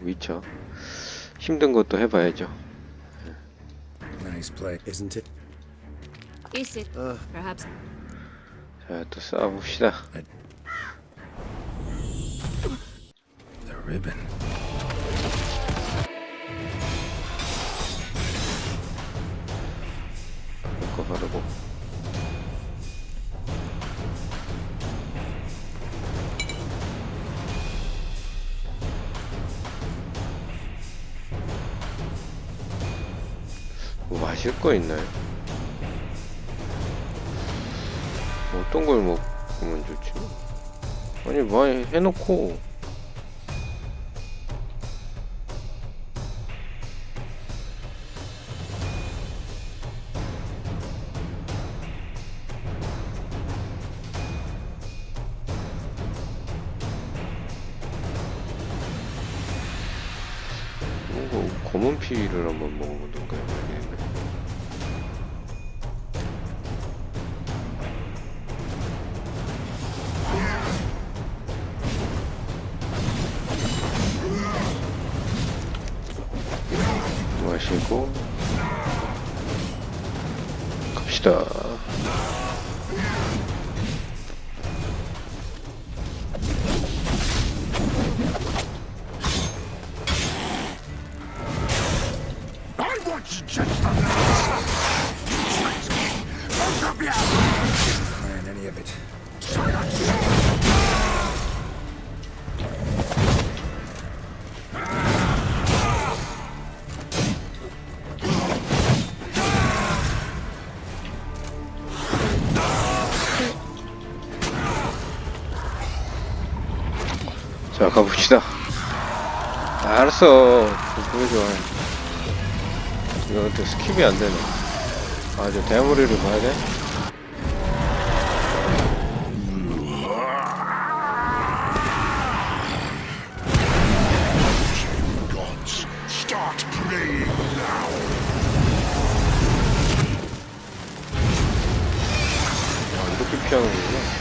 위쳐 힘든 것도 해봐야죠. Nice play, isn't it? Is it? Perhaps. 자, 또 싸워봅시다. The ribbon. 이거 바르고. 뭐 마실 거 있나요? 어떤 걸 먹으면 좋지? 아니 많이 해놓고 뭔가 검은 피를 한번 먹어보던가 모르겠네. 마시고 갑시다. Man, any of it. 자, 가봅시다. 알았어. 보여줘. 이거 또 스킵이 안 되네. 아, 저 대머리를 봐야 돼? Start playing now. 아, 이렇게 피하는구나.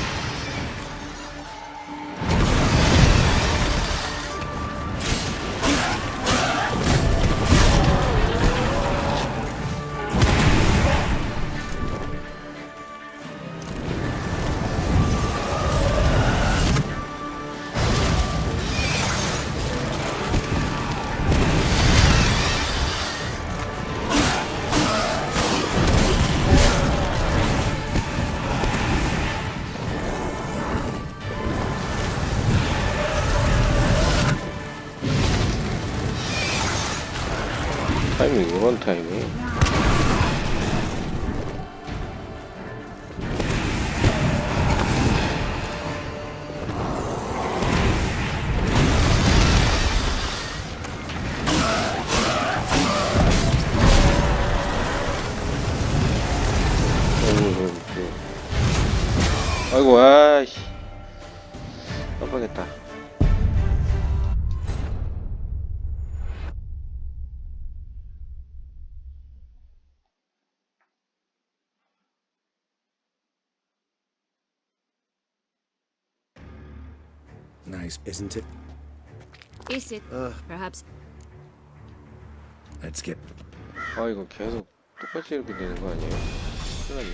타이밍, 이런 타이밍. 아이고, 아이씨. 깜빡했다. Nice, isn't it? Is it? Perhaps. Let's get. 아, 이거 계속 똑같이 이렇게 되는 거 아니에요? 큰일 났네.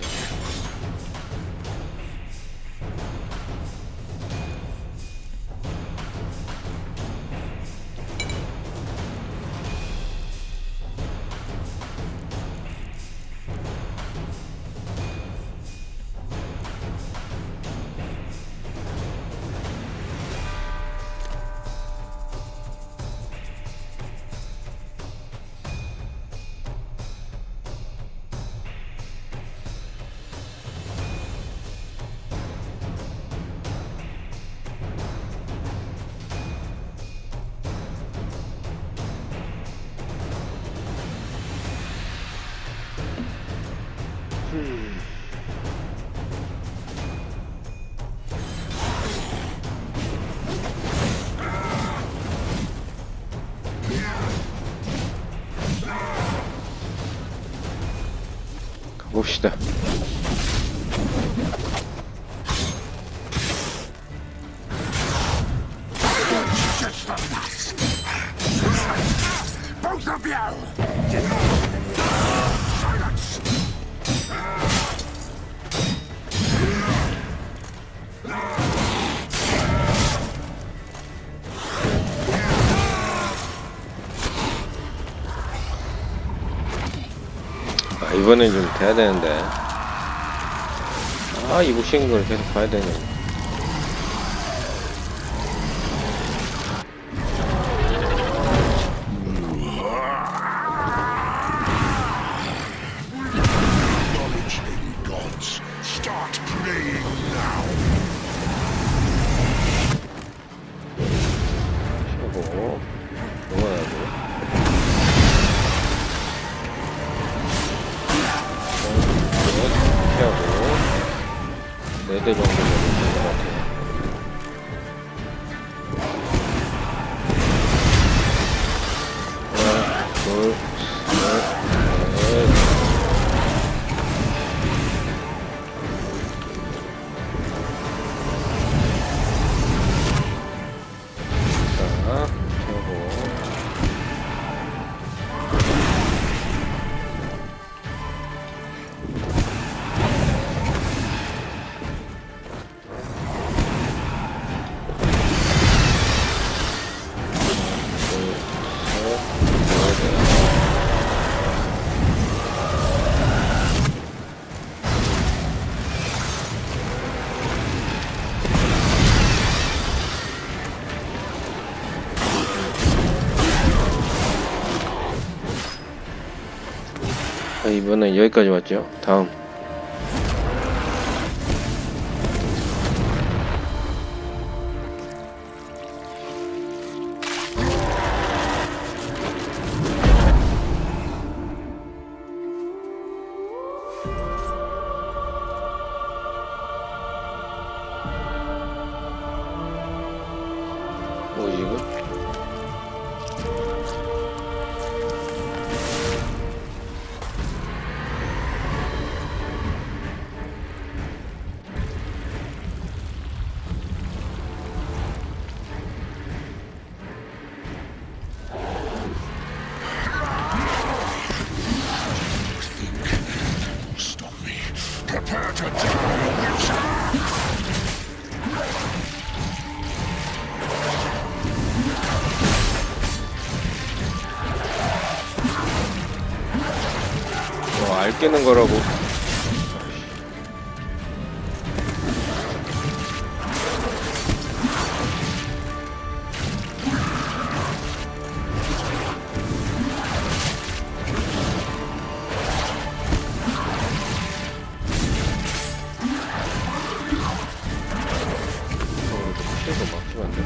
가봅시다. Just the last. 이번엔 좀 돼야 되는데. 아, 이 무시한 걸 계속 봐야 되네. 쉬고, 응원하고. 피하고. 4대 정도 되는 것 같아요. 하나, 둘, 셋, 넷. 자, 피하고. 이번엔 여기까지 왔죠. 다음. 뭐지 이거? 알 깨는 거라고. 피해서 막히면 안 돼.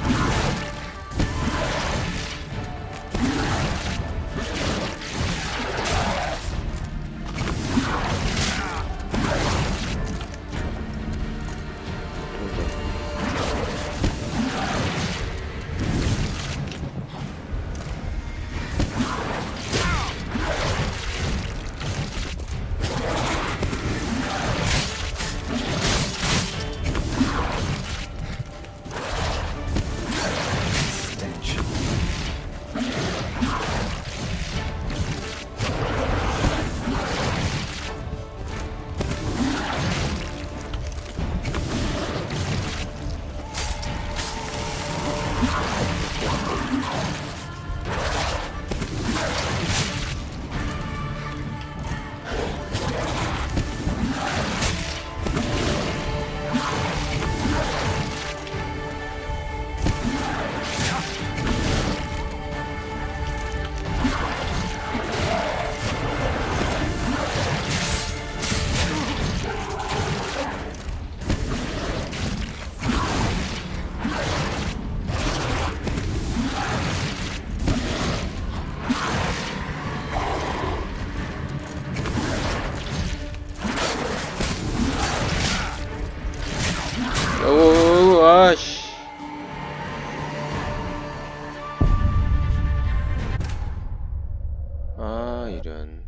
오, 아씨. 아, 이런.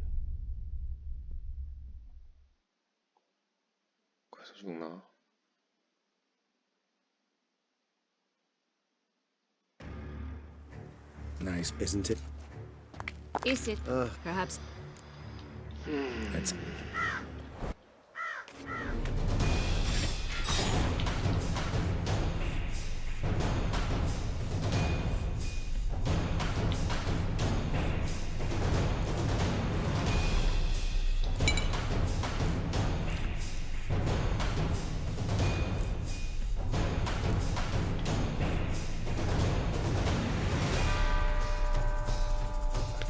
그래서 죽나? Nice, isn't it? Is it? Perhaps. That's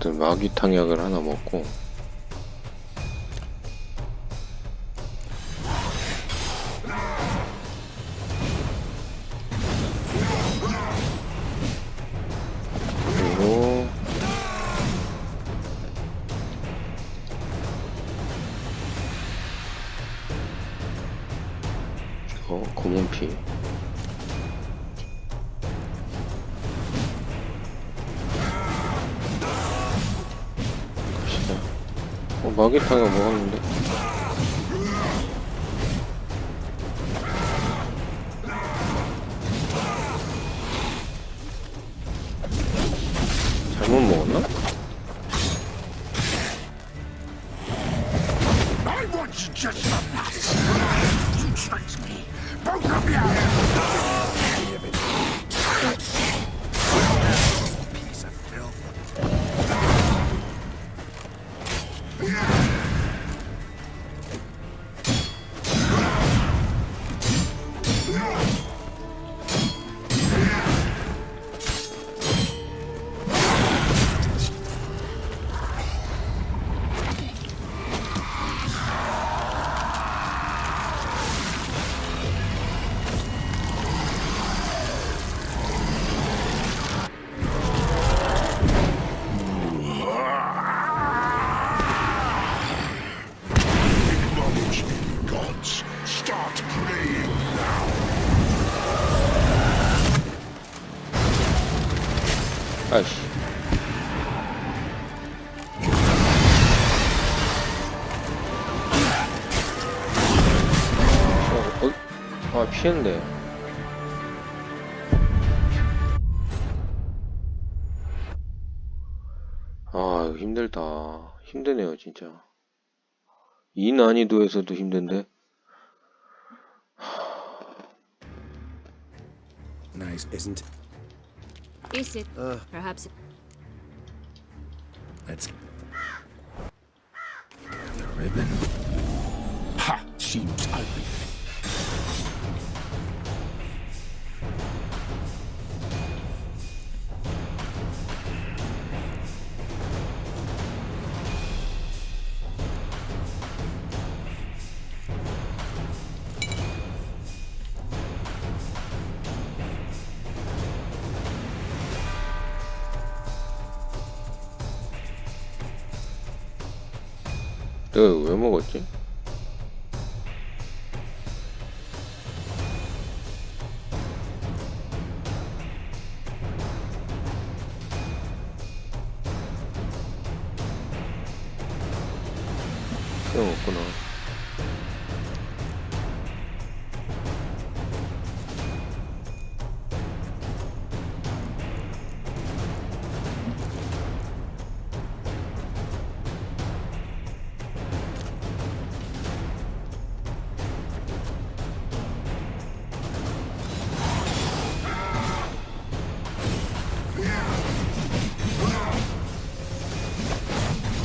어쨌든 마귀 탕약을 하나 먹고 그리고 검은 피 갑시다. 마귀 탕약 먹었는데 잘못 먹었나? I want you just for that. You tricked me. Both of you. Piece of filth. Acknowledge me, gods. Start praying now. 아이씨 아 피했네. 아 이거 힘들다. 힘드네요 진짜. 이 난이도에서도 힘든데. Nice, isn't it? Is it? Perhaps. Let's. The ribbon. Ha! Seems ugly. 내가 이거 왜 먹었지? 그냥 먹구나.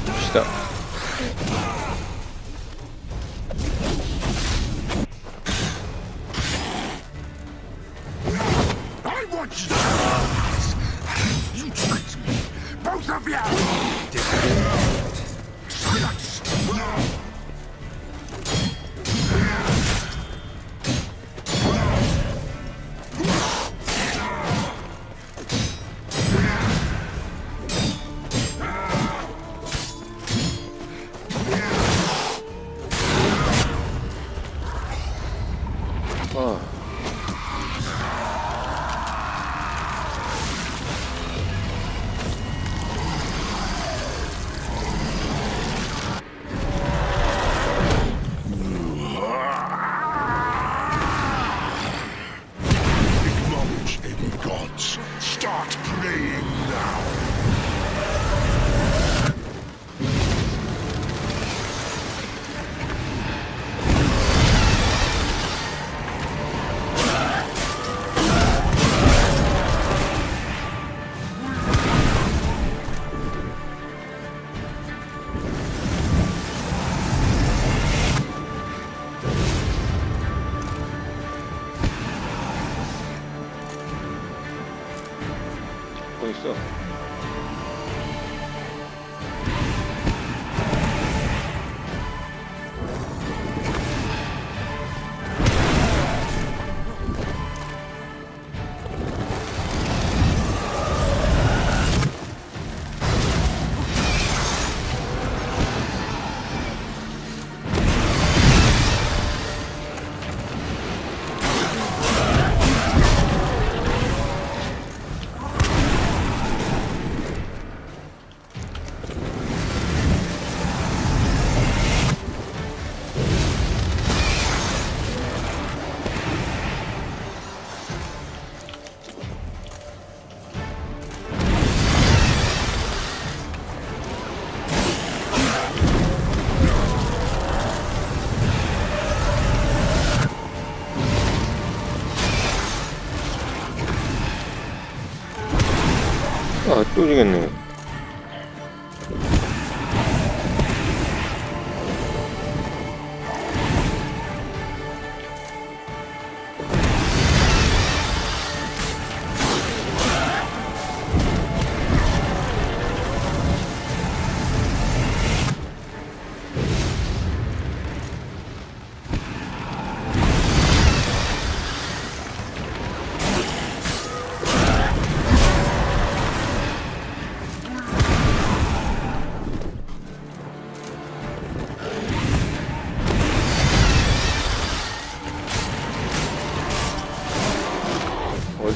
갑시다. I want you. You tricked me. Both of you. Silence. 아. Acknowledge any gods. Start praying now. 뭐 있어? 오지겠네.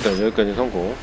일단 여기까지 성공.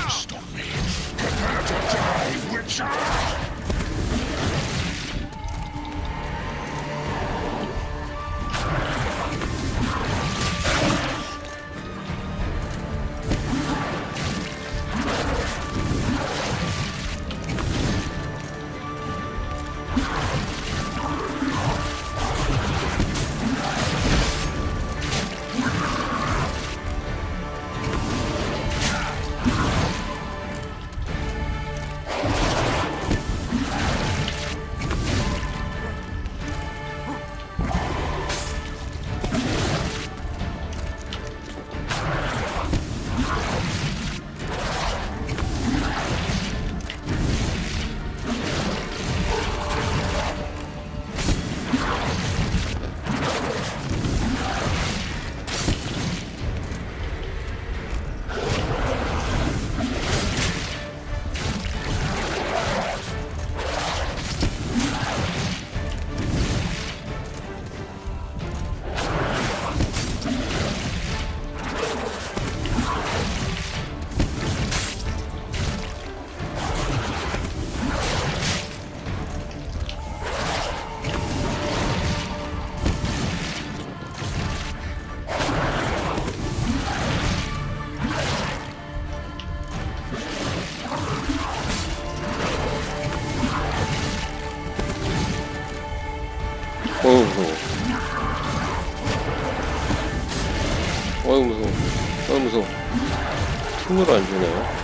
Stop me. Prepare to die, Witcher! 어우 무서워. 어우 무서워. 어우 무서워. 틈을 안 주네요.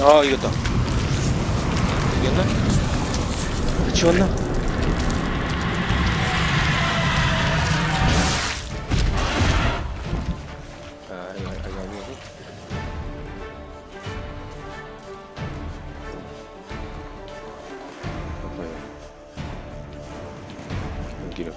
아 이겼다. 이겼나? 지웠나? 아 이거 아니고. 아파요. 기름.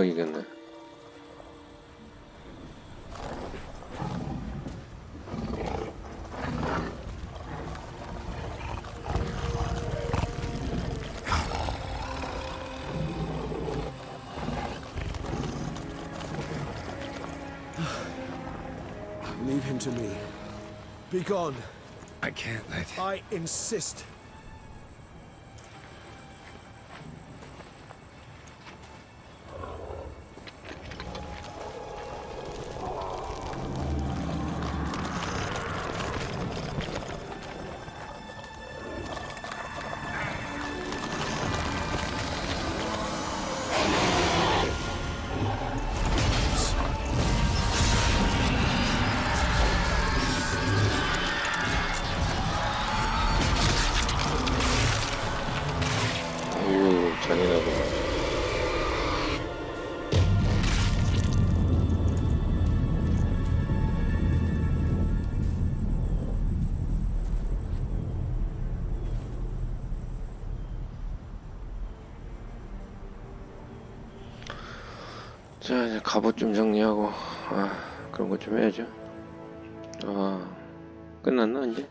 금방 이겼네. Leave him to me. Be gone. I can't let... I insist. 아유, 잔인하구나. 자, 이제 갑옷 좀 정리하고, 그런 것 좀 해야죠. 끝났나, 이제?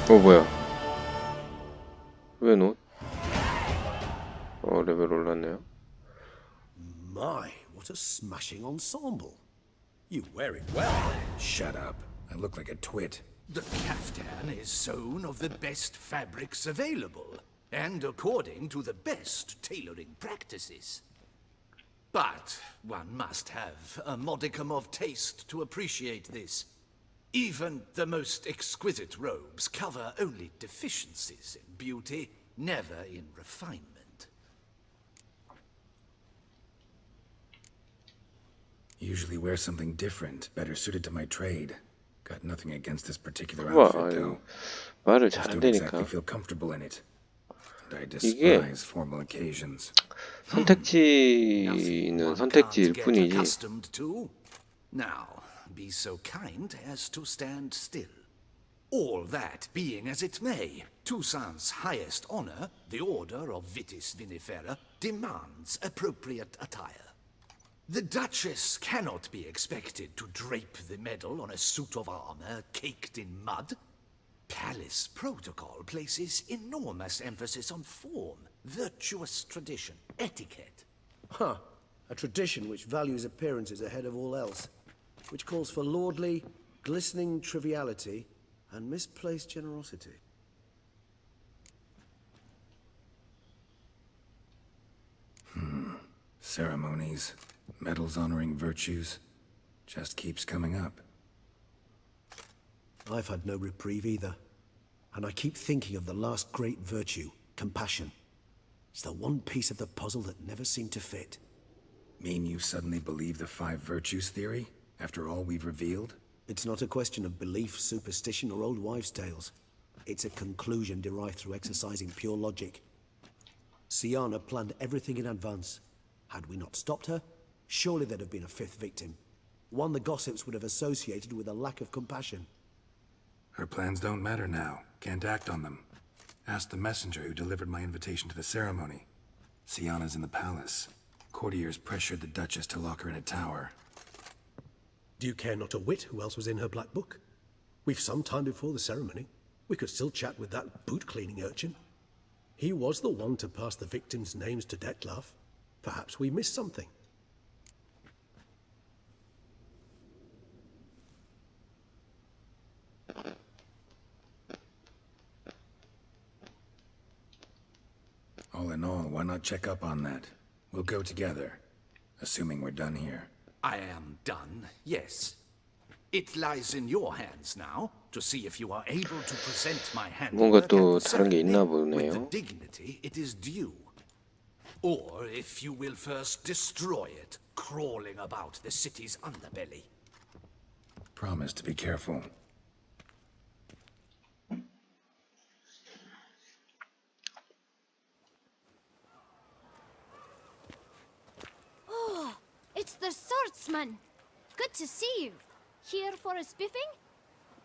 뭐야? 왜 노? 레벨 올랐네요. My, what a smashing ensemble. You wear it well. Shut up. I look like a twit. The caftan is sewn of the best fabrics available, and according to the best tailoring practices. But one must have a modicum of taste to appreciate this. Even the most exquisite robes cover only deficiencies in beauty, never in refinement. Usually wear something different, better suited to my trade. Got nothing against this particular 와, outfit, though. 말을 Just don't exactly 잘한다니까. feel comfortable in it. And I 이게 despise formal occasions. 선택지는 One 선택지일 can't get 뿐이지. accustomed to. Now, be so kind as to stand still. All that being as it may, Toussaint's highest honor, the Order of Vitis Vinifera, demands appropriate attire. The Duchess cannot be expected to drape the medal on a suit of armor caked in mud. Palace protocol places enormous emphasis on form, virtuous tradition, etiquette. Huh. A tradition which values appearances ahead of all else. Which calls for lordly, glistening triviality and misplaced generosity. Ceremonies, medals honoring virtues, just keeps coming up. I've had no reprieve either. And I keep thinking of the last great virtue, compassion. It's the one piece of the puzzle that never seemed to fit. Mean you suddenly believe the 5 virtues theory, after all we've revealed? It's not a question of belief, superstition, or old wives' tales. It's a conclusion derived through exercising pure logic. Siana planned everything in advance. Had we not stopped her, surely there'd have been a 5th victim. One the gossips would have associated with a lack of compassion. Her plans don't matter now. Can't act on them. Ask the messenger who delivered my invitation to the ceremony. Siana's in the palace. Courtiers pressured the Duchess to lock her in a tower. Do you care not a whit who else was in her black book? We've some time before the ceremony. We could still chat with that boot-cleaning urchin. He was the one to pass the victims' names to Detlef. Perhaps we missed something. All in all, why not check up on that? We'll go together, assuming we're done here. I am done, yes. It lies in your hands now to see if you are able to present my 뭔가 handiwork 또 at the 다른 게 있나 ceremony with the 보네요. dignity it is due. Or if you will first destroy it, crawling about the city's underbelly. Promise to be careful. It's the swordsman. Good to see you. Here for a spiffing?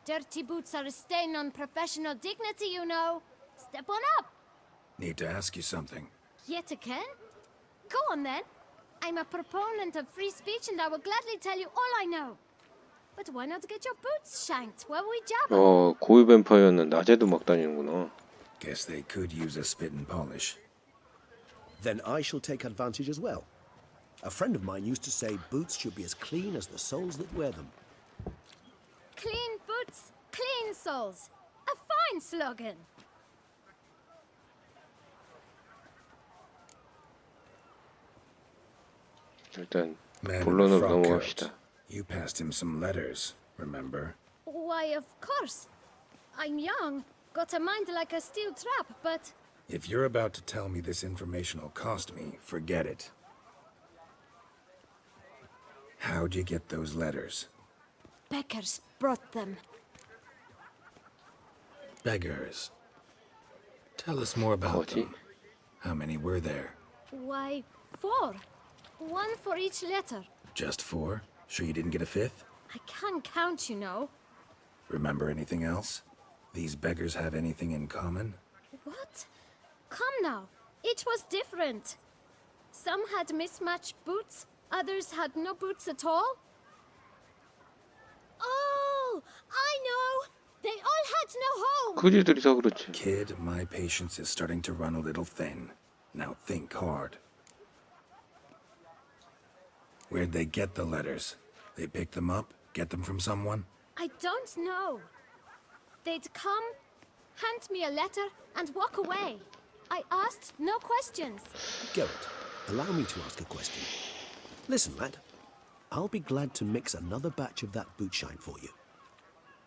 Dirty boots are a stain on professional dignity, you know. Step on up. Need to ask you something. Yet again? Go on then. I'm a proponent of free speech and I will gladly tell you all I know. But why not get your boots shanked while we jabber? 고위 뱀파이어는 낮에도 막 다니는구나. Guess they could use a spit and polish. Then I shall take advantage as well. A friend of mine used to say boots should be as clean as the soles that wear them. Clean boots, clean soles. A fine slogan. 일단 Man in the 본론으로 frock 넘어갑시다. coat. You passed him some letters, remember? Why, of course. I'm young, got a mind like a steel trap, but If you're about to tell me this information will cost me, forget it. How'd you get those letters? beggars brought them. Beggars. Tell us more about 거지. them. How many were there? Why, 4. 1 for each letter. Just 4? Sure you didn't get a 5th? I can't count, you know. Remember anything else? These beggars have anything in common? What? Come now. Each was different. Some had mismatched boots, others had no boots at all. Oh, I know! They all had no home! 그지들이 다 그렇지. Kid, my patience is starting to run a little thin. Now think hard. Where'd they get the letters? They pick them up? Get them from someone? I don't know. They'd come, hand me a letter, and walk away. I asked no questions. Geralt, allow me to ask a question. Listen, lad. I'll be glad to mix another batch of that boot shine for you.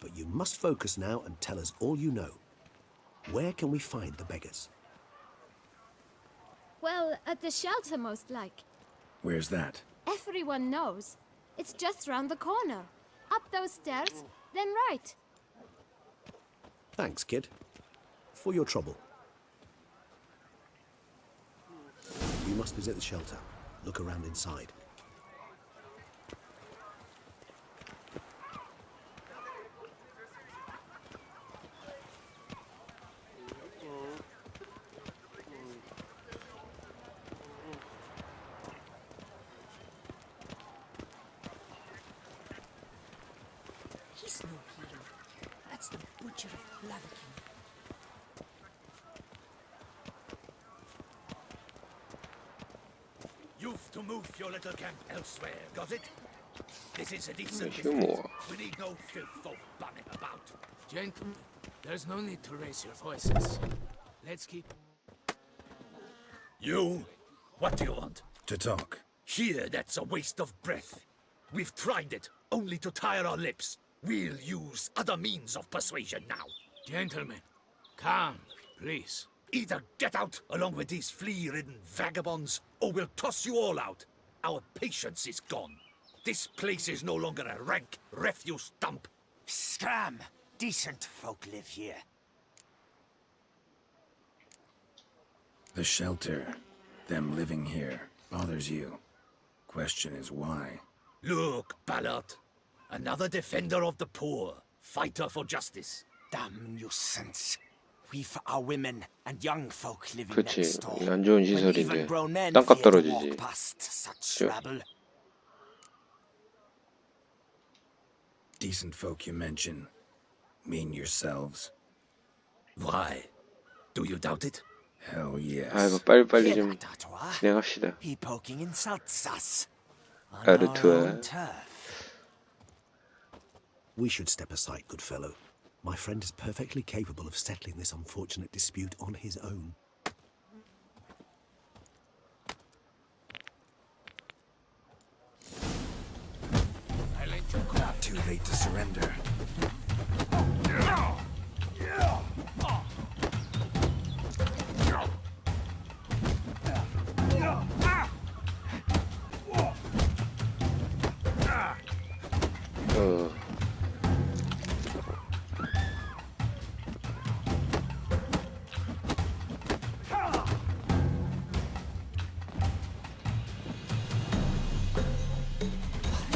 But you must focus now and tell us all you know. Where can we find the beggars? Well, at the shelter, most like. Where's that? Everyone knows. It's just round the corner. Up those stairs, then right. Thanks, kid. For your trouble. You must visit the shelter. Look around inside. He's no hero. That's the butcher of Blaviken. You've to move your little camp elsewhere, got it? This is a decent Humor. district. We need no filth folk bunning about. Gentlemen, there's no need to raise your voices. Let's keep... You? What do you want? To talk. Here, that's a waste of breath. We've tried it, only to tire our lips. We'll use other means of persuasion now. Gentlemen, calm, please. Either get out along with these flea-ridden vagabonds, or we'll toss you all out. Our patience is gone. This place is no longer a rank refuse dump. Scram! Decent folk live here. The shelter, them living here, bothers you. Question is why? Look, Ballard. Another defender of the poor, fighter for justice. Damn nuisance. We've our women and young folk living 그치. next door. 이게 안 좋은 When 시설인데 even grown men 땅값 fear to 떨어지지. walk past such 그죠? rabble. Decent folk you mention. Mean yourselves? Why? Do you doubt it? Hell yes. 아이고 빨리빨리 Hear 좀 that, Artois? 진행합시다. He poking insults us. On Artois. our own turf. We should step aside, good fellow. My friend is perfectly capable of settling this unfortunate dispute on his own. I let you go. Not too late to surrender. 어,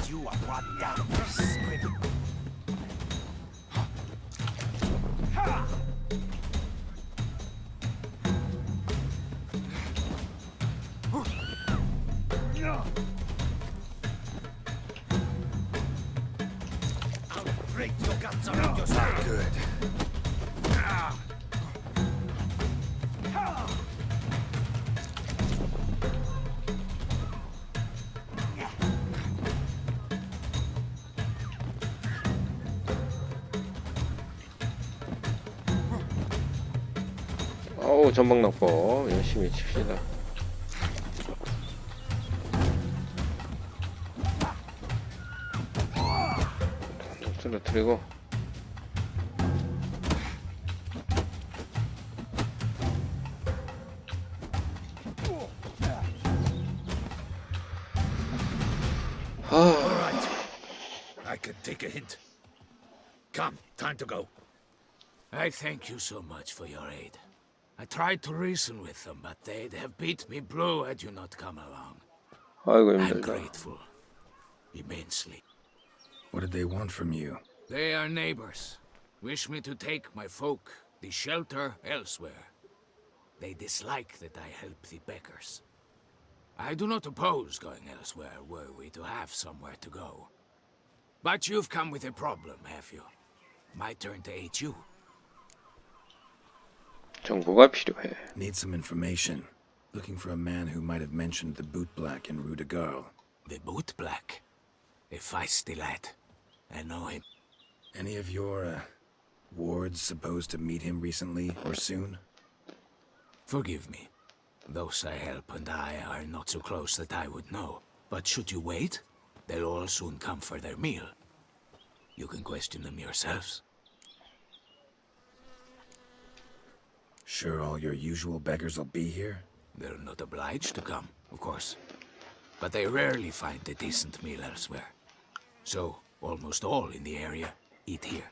You are one damn squib. Good. 어우, 전방 납법 열심히 칩시다. 쓰러뜨리고. I could take a hint. Come, time to go. I thank you so much for your aid. I tried to reason with them, but they'd have beat me blue had you not come along. 아이고 I'm 힘들다. grateful. Immensely. What did they want from you? They are neighbors. Wish me to take my folk, the shelter, elsewhere. They dislike that I help the beggars. I do not oppose going elsewhere, were we to have somewhere to go. But you've come with a problem, have you? My turn to aid you. 정보가 필요해. Need some information. Looking for a man who might have mentioned the boot black in Rue de Garl. The boot black. A feisty lad. I know him. Any of your, wards supposed to meet him recently or soon? Forgive me. Those I help and I are not so close that I would know. But should you wait, they'll all soon come for their meal. You can question them yourselves. Sure all your usual beggars will be here? They're not obliged to come, of course. But they rarely find a decent meal elsewhere. So, almost all in the area eat here.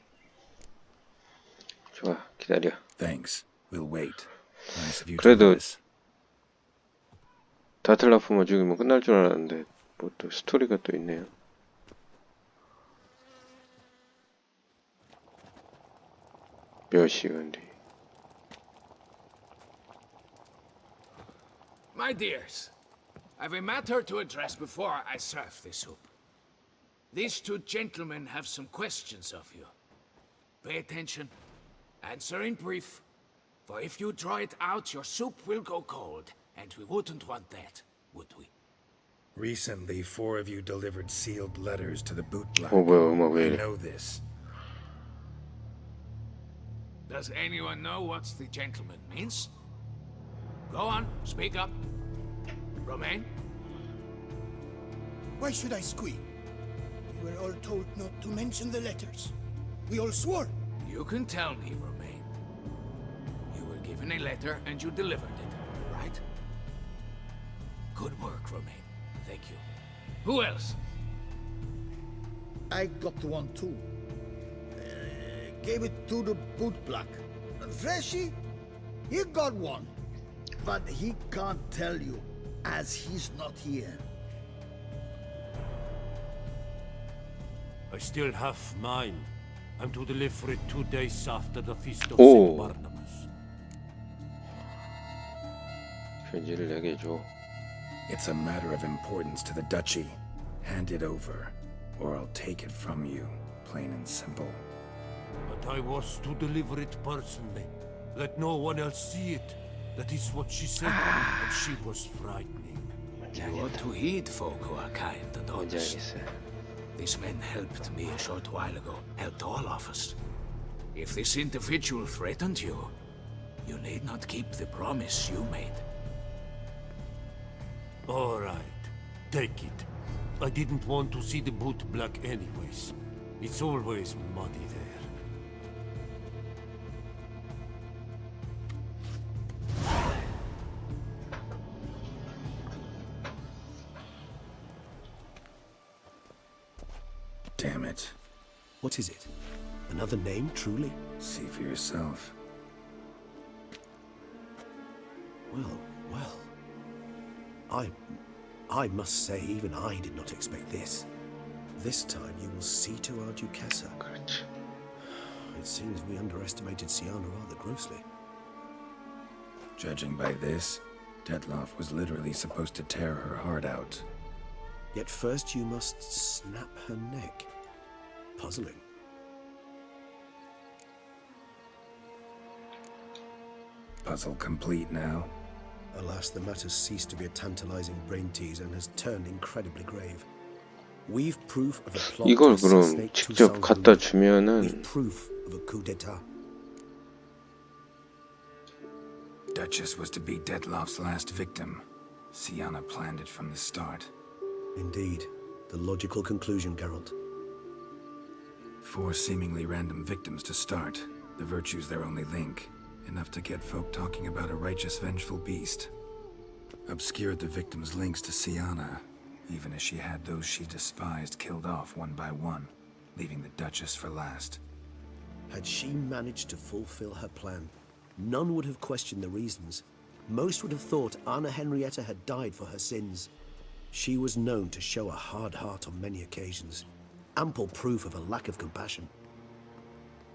좋아, 기다려. Thanks. We'll wait. Nice of you to 그래도 do this. 다틀라프만 죽이면 끝날 줄 알았는데 뭐 또 스토리가 또 있네요. 몇 시간 뒤. My dears, I've a matter to address before I serve the soup. These two gentlemen have some questions of you. Pay attention. Answer in brief. For if you draw it out, your soup will go cold. And we wouldn't want that, would we? Recently, 4 of you delivered sealed letters to the boot black. 뭐야, 음악 왜 I 이래? know this. Does anyone know what the gentleman means? Go on, speak up. Romain? Why should I squeal? We were all told not to mention the letters. We all swore. You can tell me, Romain. You were given a letter and you delivered it, right? Good work, Romain. Thank you. Who else? I got one too. Gave it to the boot black. Freshy, he got one. But he can't tell you, as he's not here. I still have mine. I'm to deliver it 2 days after the feast of Oh. St. Barnabas. 편지를 내게 줘. It's a matter of importance to the duchy. Hand it over, or I'll take it from you, plain and simple. But I was to deliver it personally. Let no one else see it. That is what she said, and she was frightening. You ought to heed folk who are kind and 뭔지 honest. 알겠어요. These men helped me a short while ago, helped all of us. If this individual threatened you, you need not keep the promise you made. All right, take it. I didn't want to see the boot black anyways. It's always muddy there. Damn it. What is it? Another name, truly? See for yourself. Well. I must say, even I did not expect this. This time you will see to our Duchessa. 그렇지. It seems we underestimated Siana rather grossly. Judging by this, Detloff was literally supposed to tear her heart out. Yet first you must snap her neck. Puzzling. Puzzle complete now. Alas, the matter's ceased to be a tantalizing brain teaser and has turned incredibly grave. We've proof of a plot to 이걸 그럼 assassinate 직접 Toussaint's 갖다 ruler. 주면은 We've proof of a coup d'état. Duchess was to be Detloff's last victim. Sienna planned it from the start. Indeed, the logical conclusion, Geralt. 4 seemingly random victims to start. The virtue's their only link. Enough to get folk talking about a righteous, vengeful beast. Obscured the victims' links to Sienna, even as she had those she despised killed off one by one, leaving the Duchess for last. Had she managed to fulfill her plan, none would have questioned the reasons. Most would have thought Anna Henrietta had died for her sins. She was known to show a hard heart on many occasions. Ample proof of a lack of compassion.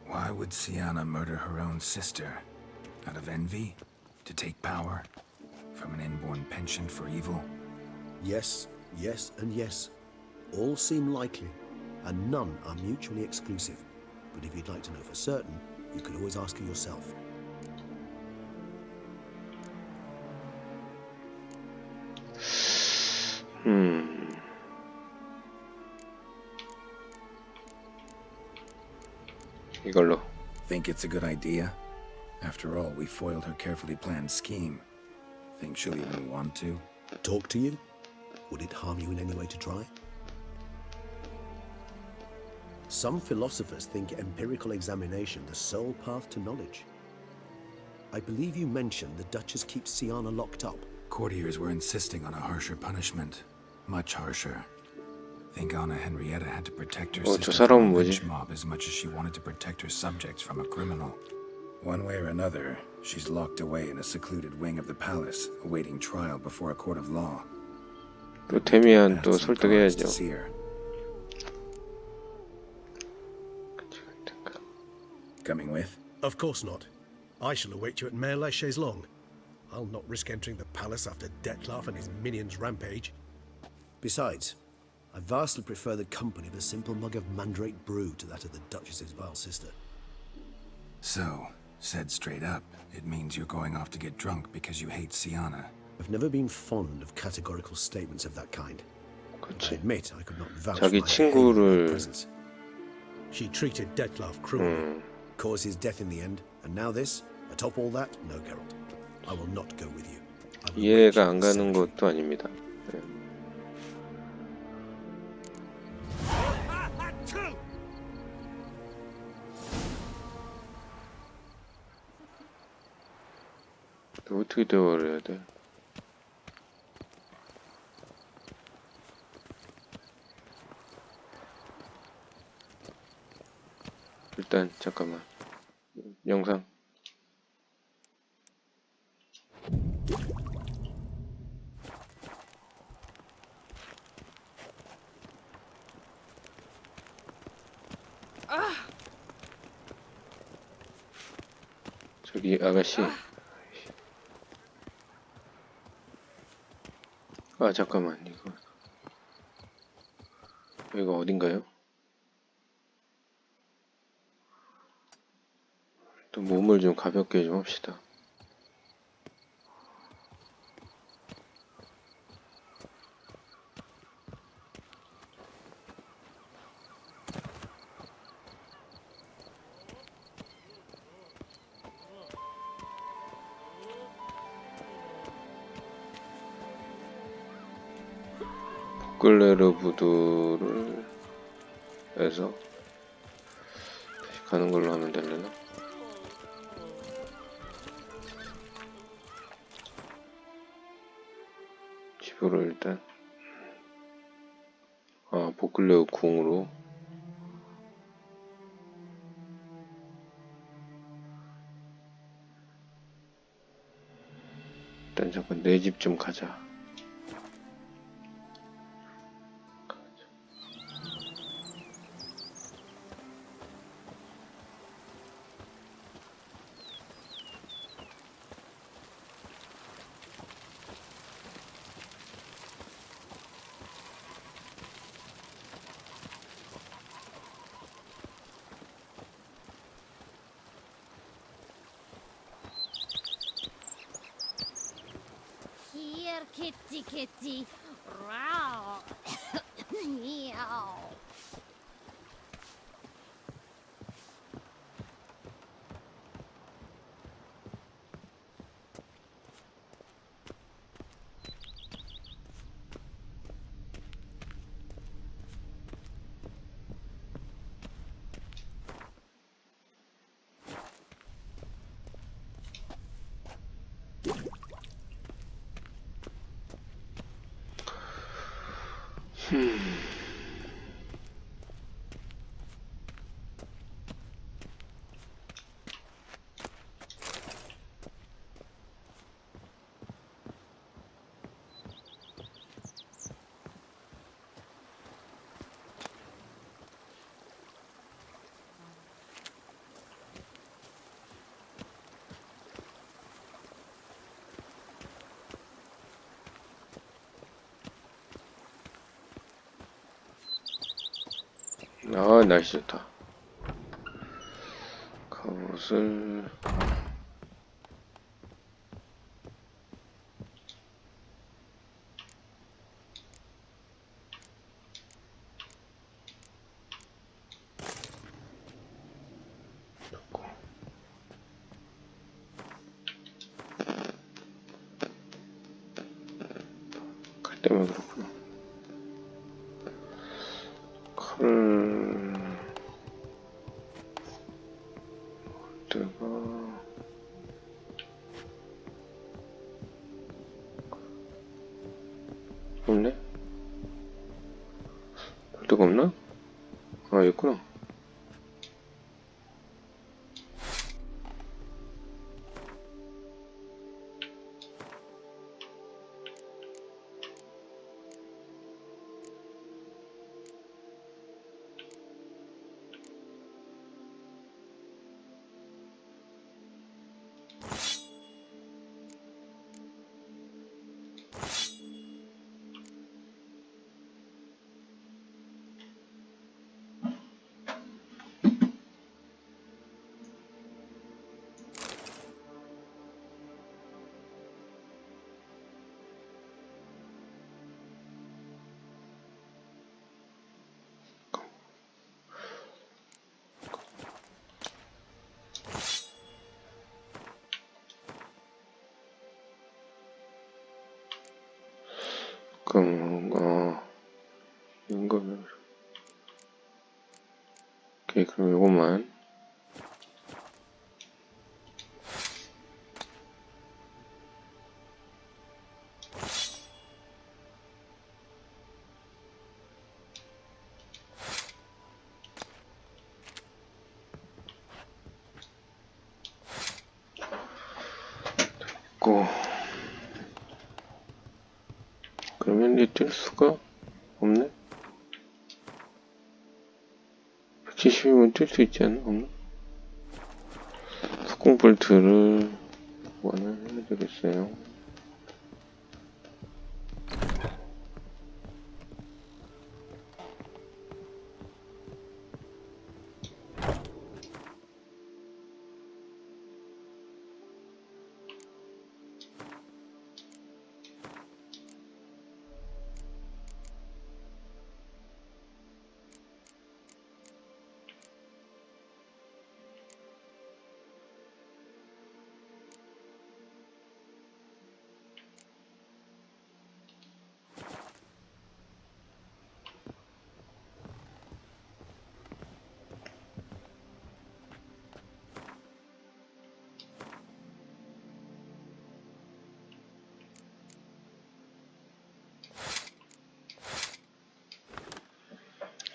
Why would Sienna murder her own sister? Out of envy? To take power? From an inborn penchant for evil? Yes, yes, and yes. All seem likely, and none are mutually exclusive. But if you'd like to know for certain, you could always ask her yourself. 이걸로. Think it's a good idea? After all, we foiled her carefully planned scheme. Think she'll even want to? Talk to you? Would it harm you in any way to try? Some philosophers think empirical examination the sole path to knowledge. I believe you mentioned the Duchess keeps Sienna locked up. Courtiers were insisting on a harsher punishment. Much harsher. Think Anna Henrietta had to protect her 저 sister from 사람은 a 뭐지? lynch mob as much as she wanted to protect her subjects from a criminal. One way or another, she's locked away in a secluded wing of the palace, awaiting trial before a court of law. 또 데미안 또 Asked some guards to 설득해야죠. see her. Coming with? Of course not. I shall await you at Mare la Chaise-Longue. I'll not risk entering the palace after Detlaff and his minions rampage. Besides, I vastly prefer the company of a simple mug of mandrake brew to that of the Duchess's vile sister. So, said straight up, it means you're going off to get drunk because you hate Sienna. I've never been fond of categorical statements of that kind. I 그렇지. admit I could not vouch for 자기 my behavior in her 친구를 presence. She treated Detlaff cruelly. Caused his death in the end, and now this? Atop all that? No, Geralt. I will not go with you. I will await you 이해가 in 안 the 가는 cemetery. 것도 아닙니다. 네. 또 어떻게 대화를 해야 돼? 일단 잠깐만. 영상. 저기 아가씨. 아 잠깐만 이거 여기가 어딘가요? 또 몸을 좀 가볍게 좀 합시다. 보클레르 부두를 해서 다시 가는 걸로 하면 되려나? 집으로 일단 보클레르 궁으로 일단 잠깐 내 집 좀 가자. here, kitty, kitty. Row. Meow. 아, 날씨 좋다. 갑옷을 넣고 칼 때문에 그렇구나. 칼을 내가 없네? 볼 데가 없나? 아, 있구나. 그럼, 이거는, 오케이, 그럼 요것만. 됐고. 그러면 이제 뛸 수가 없네? 170이면 뛸 수 있지 않나? 없나? 석궁 볼트를 원을 해야 되겠어요.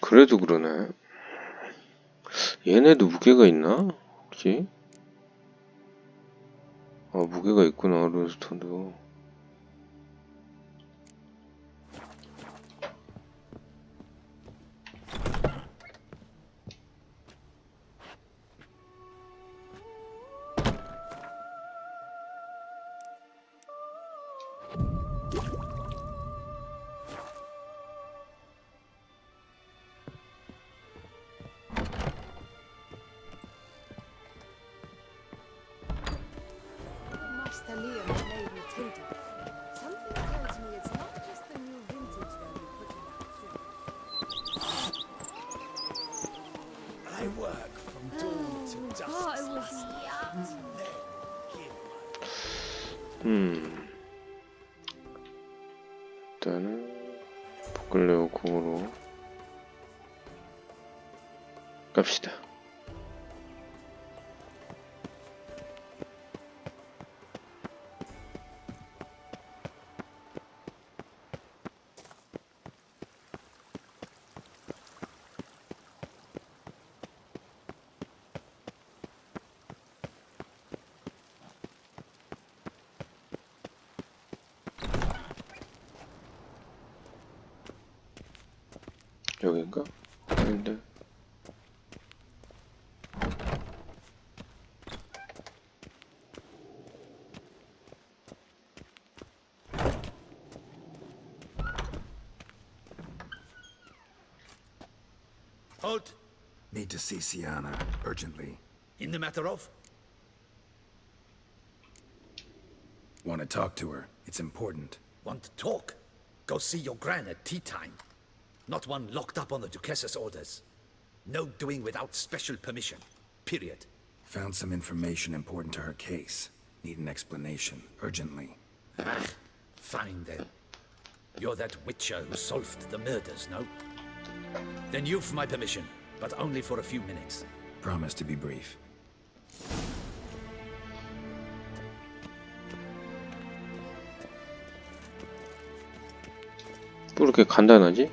그래도 그러네. 얘네도 무게가 있나? 혹시? 아, 무게가 있구나, 룬스톤도. Master Leon and Lady Tilda. Something tells 일단은 복글레오 궁으로 갑시다. 여긴가? 아닌데. Halt! Need to see Sienna, urgently. In the matter of? Want to talk to her. It's important. Want to talk? Go see your gran at tea time. Not one locked up on the Duchess's orders. No doing without special permission. Period. Found some information important to her case. Need an explanation, urgently. Ah, fine then. You're that witcher who solved the murders, no? Then you've my permission, but only for a few minutes. Promise to be brief. 뭐 이렇게 간단하지?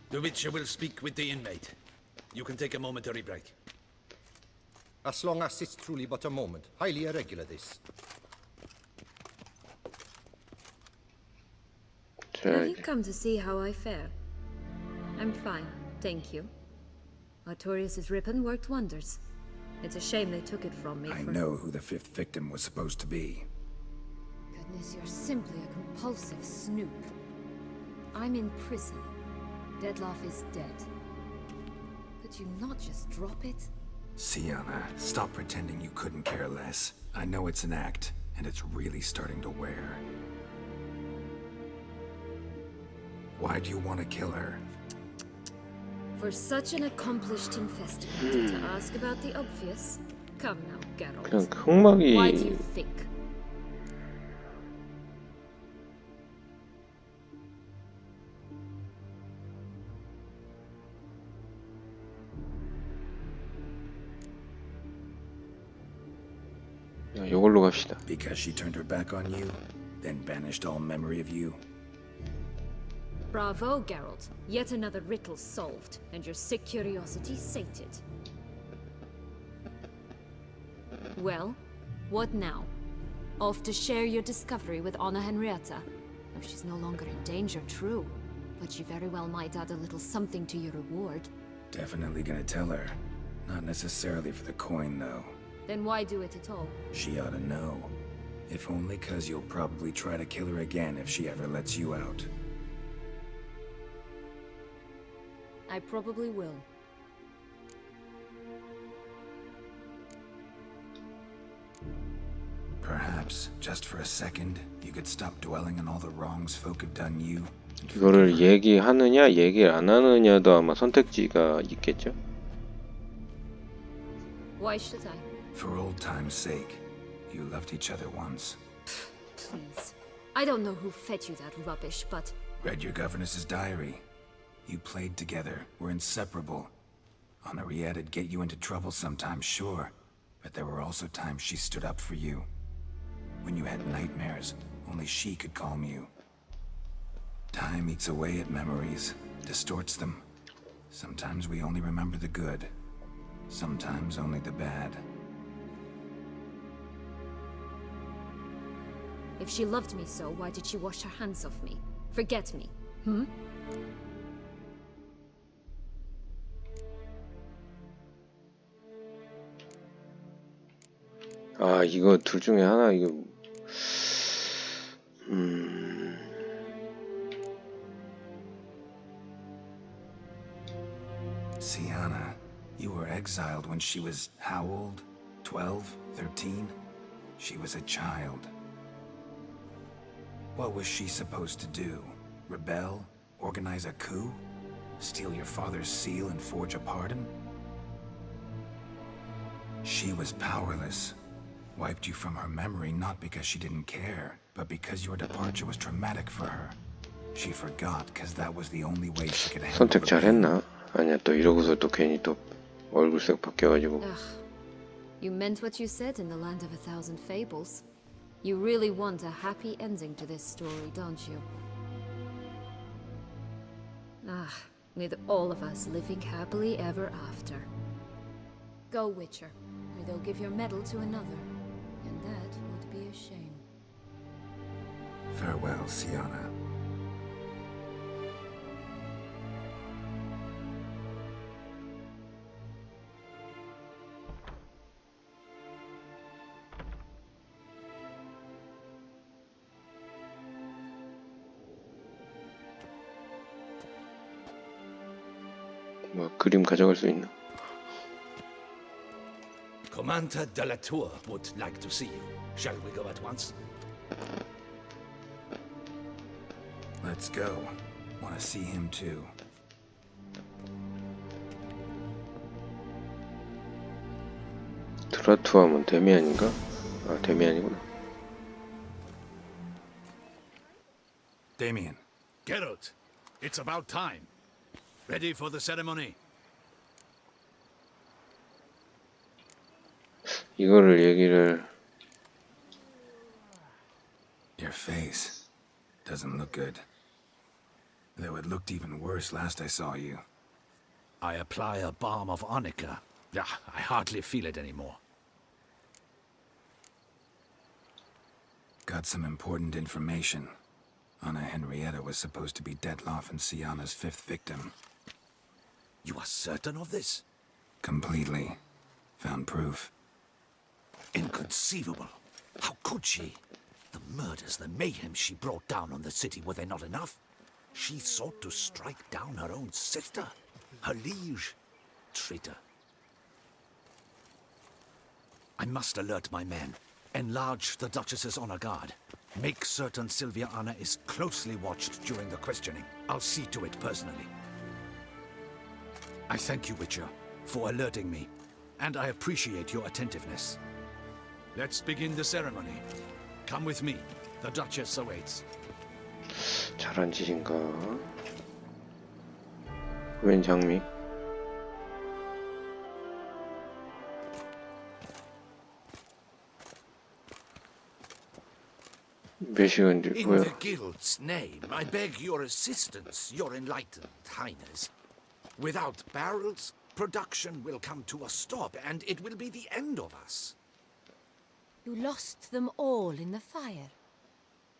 The witcher will speak with the inmate. You can take a momentary break. As long as it's truly but a moment. Highly irregular, this. Have you come to see how I fare? I'm fine, thank you. Artorius' ribbon worked wonders. It's a shame they took it from me I for... know who the fifth victim was supposed to be. Goodness, you're simply a compulsive snoop. I'm in prison. Dettlaff is dead. Could you not just drop it? Sienna, stop pretending you couldn't care less. I know it's an act, and it's really starting to wear. Why do you want to kill her? For such an accomplished investigator to ask about the obvious? Come now, Geralt. 그냥 흑막이 Why do you think? 이걸로 갑시다. Because she turned her back on you, then banished all memory of you? Bravo, Geralt. Yet another riddle solved, and your sick curiosity sated. Well, what now? Off to share your discovery with Anna Henrietta? Oh, she's no longer in danger, true. But she very well might add a little something to your reward. Definitely gonna tell her. Not necessarily for the coin, though. Then why do it at all? She ought to know. If only 'cause you'll probably try to kill her again if she ever lets you out. I probably will. Perhaps, just for a second, you could stop dwelling on all the wrongs folk have done you. 이거를 얘기하느냐, 얘기를 안 하느냐도 아마 선택지가 있겠죠? Why should I? For old time's sake. You loved each other once. Please. I don't know who fed you that rubbish, but... Read your governess's diary. You played together, were inseparable. Henriette'd get you into trouble sometimes, sure. But there were also times she stood up for you. When you had nightmares, only she could calm you. Time eats away at memories, distorts them. Sometimes we only remember the good. Sometimes only the bad. If she loved me so, why did she wash her hands off me? Forget me, hmm? 아, 이거 둘 중에 하나, 이거... Sienna, you were exiled when she was how old? 12? 13? She was a child. What was she supposed to do? Rebel? Organize a coup? Steal your father's seal and forge a pardon? She was powerless. Wiped you from her memory not because she didn't care, but because your departure was traumatic for her. She forgot because that was the only way she could handle 선택 the 잘했나? 아니야, 또 이러고서 또 괜히 또 얼굴색 바뀌어가지고. Ugh. You meant what you said in the Land of a Thousand Fables. You really want a happy ending to this story, don't you? Ah, with all of us living happily ever after. Go, Witcher, or they'll give your medal to another. And that would be a shame. Farewell, Sienna. 뭐 그림 가져갈 수 있나? Commander de la Tour would like to see you. Shall we go at once? Let's go. Want to see him too. 드라투하면 데미안인가? 아, 데미안이구나. Damien. Geralt, it's about time. Ready for the ceremony? 이거를 얘기를 Your face doesn't look good. Though it looked even worse last I saw you. I apply a balm of arnica. Yeah, I hardly feel it anymore. Got some important information. Anna Henrietta was supposed to be Detloff and Sienna's 5th victim. You are certain of this? Completely. Found proof. Inconceivable. How could she? The murders, the mayhem she brought down on the city, were they not enough? She sought to strike down her own sister, her liege. Traitor. I must alert my men. Enlarge the Duchess's honor guard. Make certain Sylvia Anna is closely watched during the questioning. I'll see to it personally. I thank you, Witcher, for alerting me, and I appreciate your attentiveness. Let's begin the ceremony. Come with me. The Duchess awaits. 잘한 짓인가? 웬 장미? 몇 시간인지 In 뭐야? the guild's name, I beg your assistance, your enlightened highness. Without barrels, production will come to a stop, and it will be the end of us. You lost them all in the fire.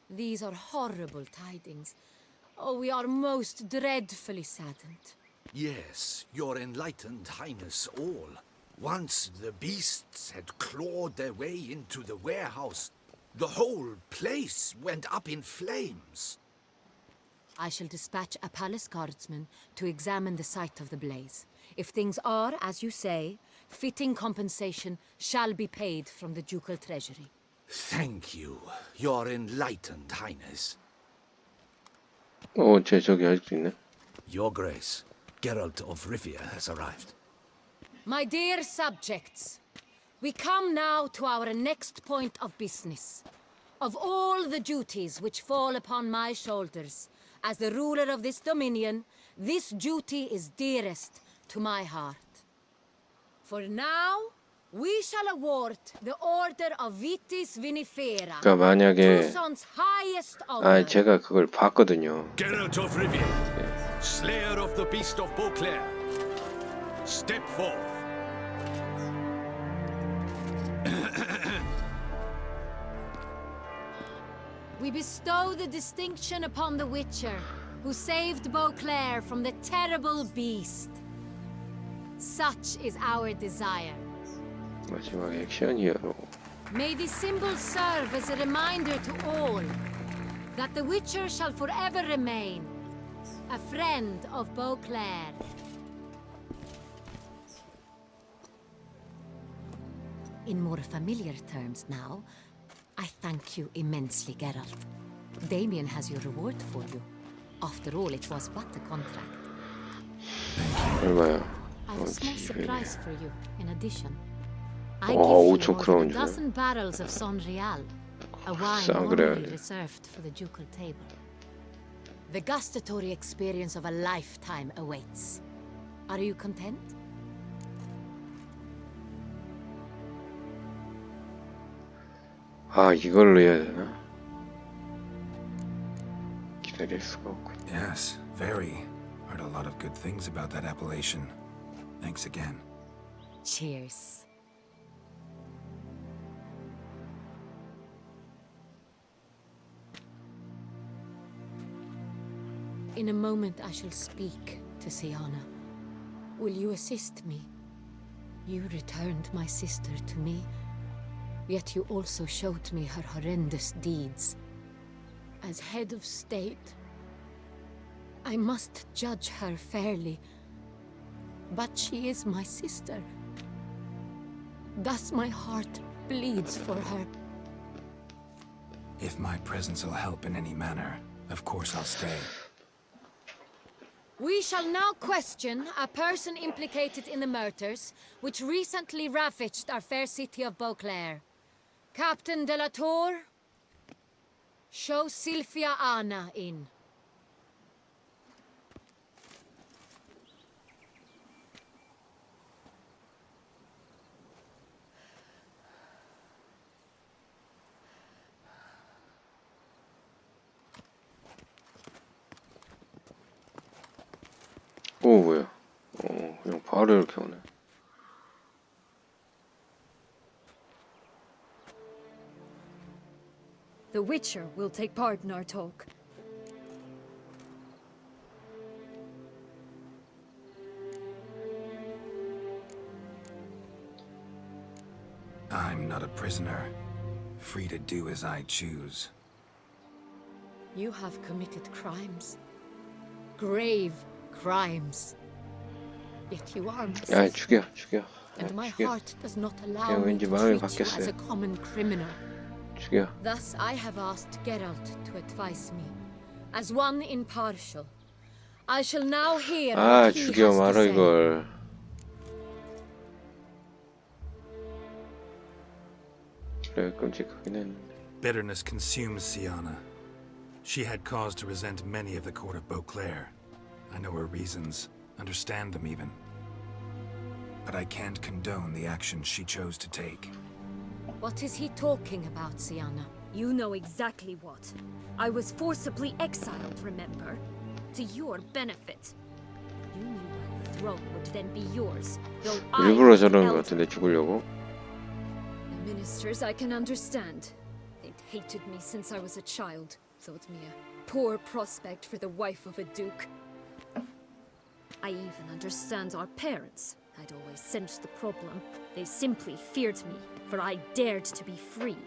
These are horrible tidings. Oh, we are most dreadfully saddened. Yes, your enlightened highness all. Once the beasts had clawed their way into the warehouse, the whole place went up in flames. I shall dispatch a palace guardsman to examine the site of the blaze. If things are, as you say, fitting compensation shall be paid from the ducal treasury. Thank you, your enlightened highness. 쟤 저기 아직도 있네. Your grace, Geralt of Rivia has arrived. My dear subjects, we come now to our next point of business. Of all the duties which fall upon my shoulders, as the ruler of this dominion, this duty is dearest to my heart. For now, we shall award the order of Vitis Vinifera, 그러니까 만약에 Tucson's highest honor. 제가 그걸 봤거든요. Geralt of Rivia, slayer of the beast of Beauclair, step forth. We bestow the distinction upon the Witcher, who saved Beauclair from the terrible beast. Such is our desire. 마지막 액션 히어로. May this symbol serve as a reminder to all that the Witcher shall forever remain a friend of Beauclair. In more familiar terms now, I thank you immensely, Geralt. Damien has your reward for you. After all, it was but a contract. 얼마야? I have a small surprise for you, in addition. I 와, give you 5천 more than 크라운 a 주네. dozen barrels of Sonreal, a wine 쌍그레. normally reserved for the ducal table. The gustatory experience of a lifetime awaits. Are you content? 아, 이걸로 해야 되나? 기다릴 수가 없군. Yes, very. Heard a lot of good things about that appellation. Thanks again. Cheers. In a moment I shall speak to Siana. Will you assist me? You returned my sister to me, yet you also showed me her horrendous deeds. As head of state, I must judge her fairly, but she is my sister. Thus my heart bleeds for her. If my presence will help in any manner, of course I'll stay. We shall now question a person implicated in the murders which recently ravaged our fair city of Beauclair. Captain de la Tour, show Sylvia Anna in. 오, 뭐야? 그냥 바로 이렇게 오네. The Witcher will take part in our talk. I'm not a prisoner, free to do as I choose. You have committed crimes. Grave crimes. Yet you are my 야, sister, 죽여. and my 죽여. heart does not allow 그냥 me 왠지 to 마음이 treat you as a 바뀌었어요. common criminal. 죽여. Thus, I have asked Geralt to advise me, as one impartial. I shall now hear 아, what he 죽여 has to 말아 say. 이걸. 그래, 끔찍하긴 했는데. Bitterness consumes Siana. She had cause to resent many of the court of Beauclair. I know her reasons, understand them even. But I can't condone the actions she chose to take. What is he talking about, Siana? You know exactly what. I was forcibly exiled, remember? To your benefit. You knew well the throne would then be yours, though I 일부러 was the 저러는 것 elder. 같은데 죽으려고. The ministers I can understand. They'd hated me since I was a child. Thought me a poor prospect for the wife of a duke. I even understand our parents. I'd always sensed the problem. They simply feared me, for I dared to be free.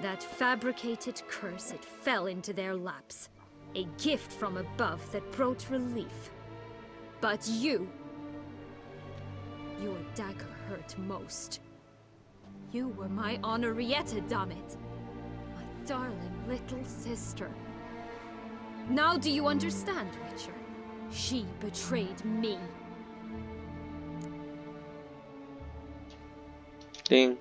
That fabricated curse, it fell into their laps. A gift from above that brought relief. But you... Your dagger hurt most. You were my Honorietta, damn it. My darling little sister. Now do you understand, Witcher? She betrayed me. 띵.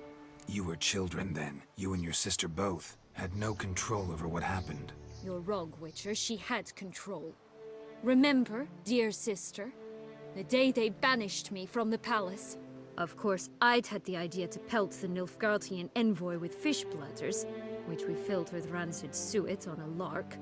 You were children then. You and your sister both had no control over what happened. You're wrong, Witcher. She had control. Remember, dear sister, the day they banished me from the palace? Of course, I'd had the idea to pelt the Nilfgaardian envoy with fish bladders, which we filled with rancid suet on a lark,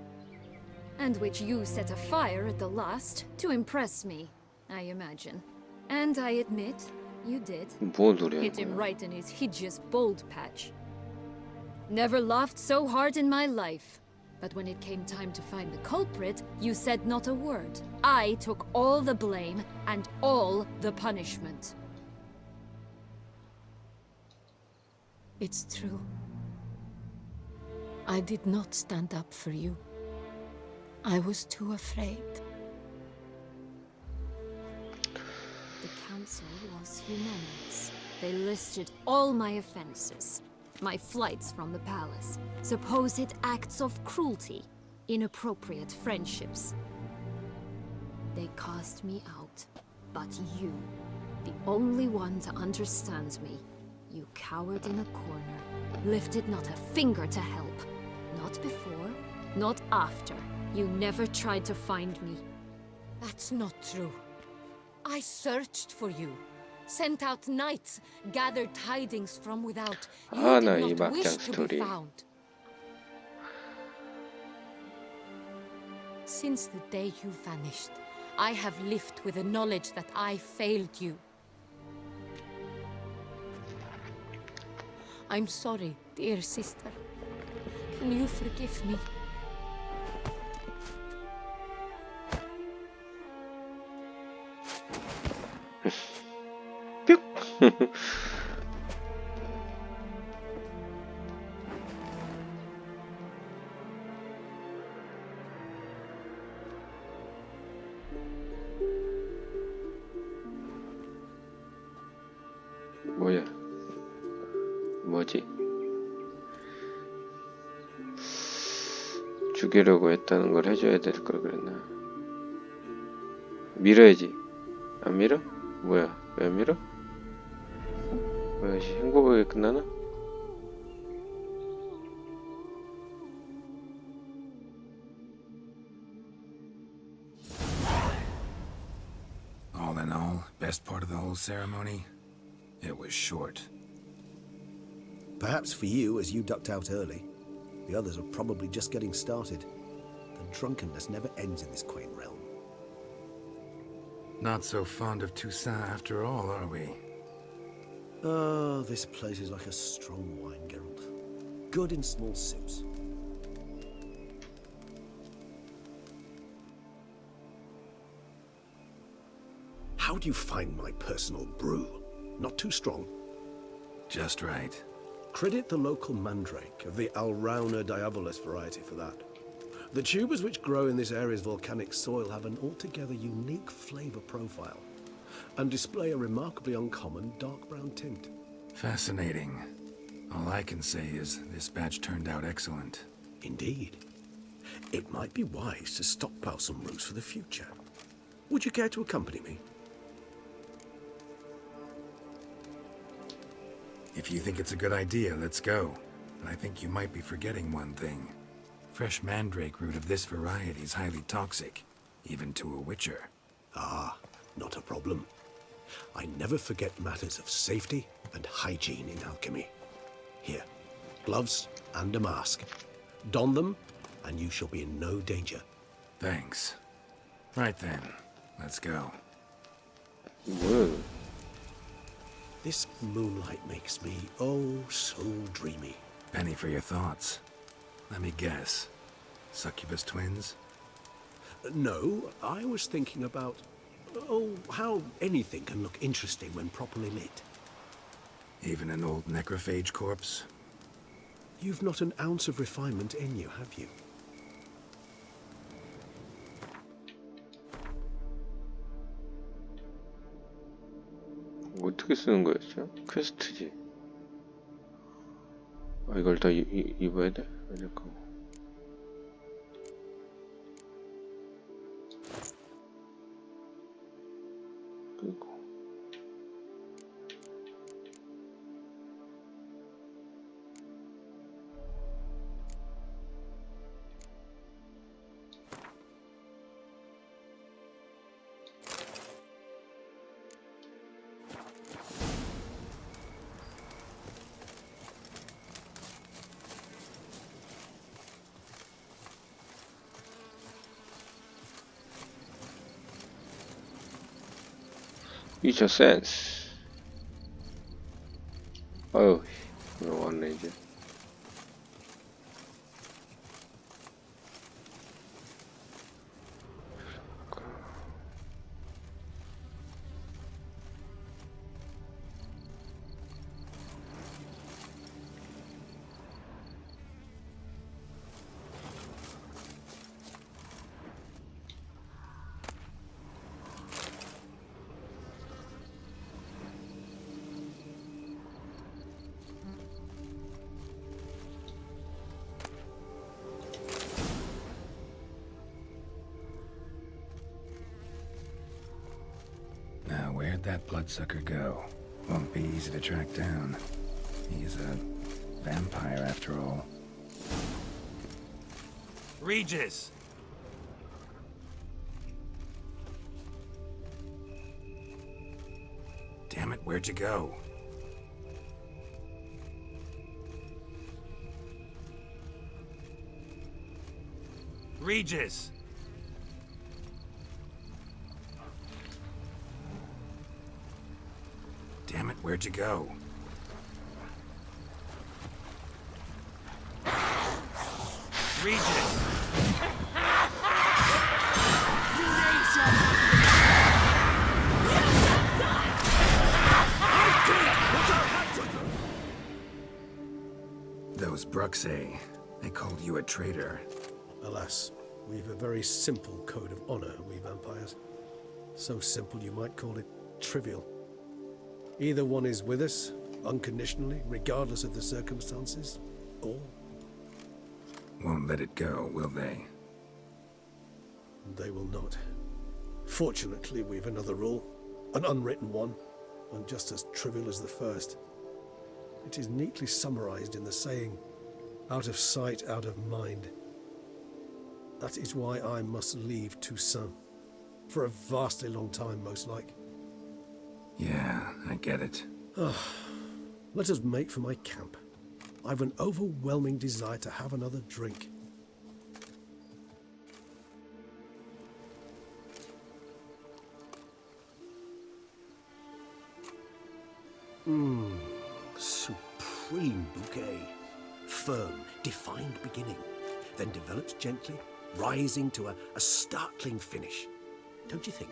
and which you set afire at the last to impress me, I imagine. And I admit, you did. 뭔 소리야? Hit him right in his hideous bald patch. Never laughed so hard in my life. But when it came time to find the culprit, you said not a word. I took all the blame and all the punishment. It's true. I did not stand up for you. I was too afraid. The council was unanimous. They listed all my offenses. My flights from the palace, supposed acts of cruelty, inappropriate friendships. They cast me out, but you, the only one to understand me, You cowered in a corner, lifted not a finger to help. Not before, not after. You never tried to find me. That's not true. I searched for you. Sent out knights, gathered tidings from without. You 나 did 이 not 막장 wish to be 스토리. found. Since the day you vanished, I have lived with the knowledge that I failed you. I'm sorry, dear sister. Can you forgive me? 뭐야? 뭐지? 죽이려고 했다는 걸 해줘야 될 걸 그랬나? 밀어야지. 안 밀어? 뭐야? 왜 안 밀어? 뭐야? 행복하게 끝나나? All in all, best part of the whole ceremony? It was short. Perhaps for you, as you ducked out early. The others are probably just getting started. The drunkenness never ends in this quaint realm. Not so fond of Toussaint after all, are we? Oh, this place is like a strong wine, Geralt. Good in small sips. How do you find my personal brew? Not too strong? Just right. Credit the local mandrake of the Alrauna diabolus variety for that. The tubers which grow in this area's volcanic soil have an altogether unique flavor profile and display a remarkably uncommon dark brown tint. Fascinating. All I can say is this batch turned out excellent. Indeed. It might be wise to stockpile some roots for the future. Would you care to accompany me? If you think it's a good idea, let's go. But I think you might be forgetting one thing. Fresh mandrake root of this variety is highly toxic, even to a witcher. Ah, not a problem. I never forget matters of safety and hygiene in alchemy. Here, gloves and a mask. Don them, and you shall be in no danger. Thanks. Right then, let's go. Whoa. This moonlight makes me, oh, so dreamy. Penny for your thoughts. Let me guess. Succubus twins? No, I was thinking about, oh, how anything can look interesting when properly lit. Even an old necrophage corpse? You've not an ounce of refinement in you, have you? 어떻게 쓰는 거였죠? 퀘스트지. 아, 이걸 다 입어야 돼? 잠깐만. 그리고 위쳐3. 어휴, 왔네 이제. Now, where'd that bloodsucker go? Won't be easy to track down. vampire after all. Regis! Damn it, where'd you go? Regis! Damn it, where'd you go? Regis! Those Bruxay, they called you a traitor. Alas, we've a very simple code of honor, we vampires. So simple you might call it trivial. Either one is with us, unconditionally, regardless of the circumstances, or Won't let it go, will they? they will not. Fortunately, we've another rule, an unwritten one, and just as trivial as the first. It is neatly summarized in the saying, out of sight, out of mind. That is why I must leave Toussaint. For a vastly long time, most like. Yeah, I get it. Let us make for my camp. I've an overwhelming desire to have another drink. Supreme bouquet. Firm, defined beginning, then develops gently, rising to a startling finish. Don't you think?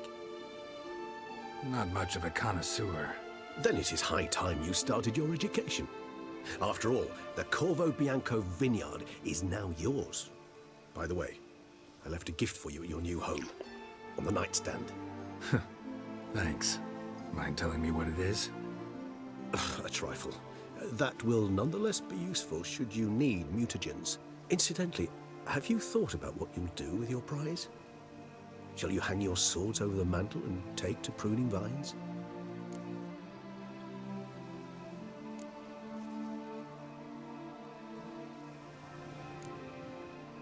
Not much of a connoisseur. Then it is high time you started your education. After all, the Corvo Bianco vineyard is now yours. By the way, I left a gift for you at your new home, on the nightstand. Thanks. Mind telling me what it is? A trifle. That will nonetheless be useful should you need mutagens. Incidentally, have you thought about what you'll do with your prize? Shall you hang your swords over the mantle and take to pruning vines?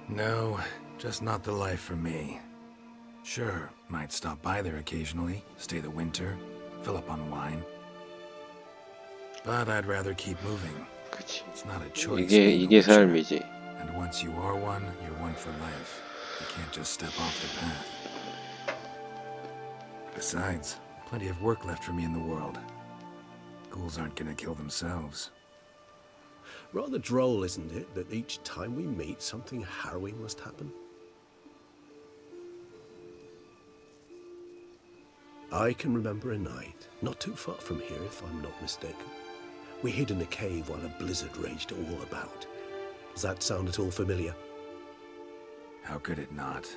No, just not the life for me. Sure, might stop by there occasionally, stay the winter, fill up on wine. But I'd rather keep moving. 그치. It's not a choice. 이게 삶이지. And once you are one, you're one for life. You can't just step off the path. Besides, plenty of work left for me in the world. Ghouls aren't gonna kill themselves. Rather droll, isn't it, that each time we meet, something harrowing must happen? I can remember a night, not too far from here if I'm not mistaken. We hid in a cave while a blizzard raged all about. Does that sound at all familiar? How could it not?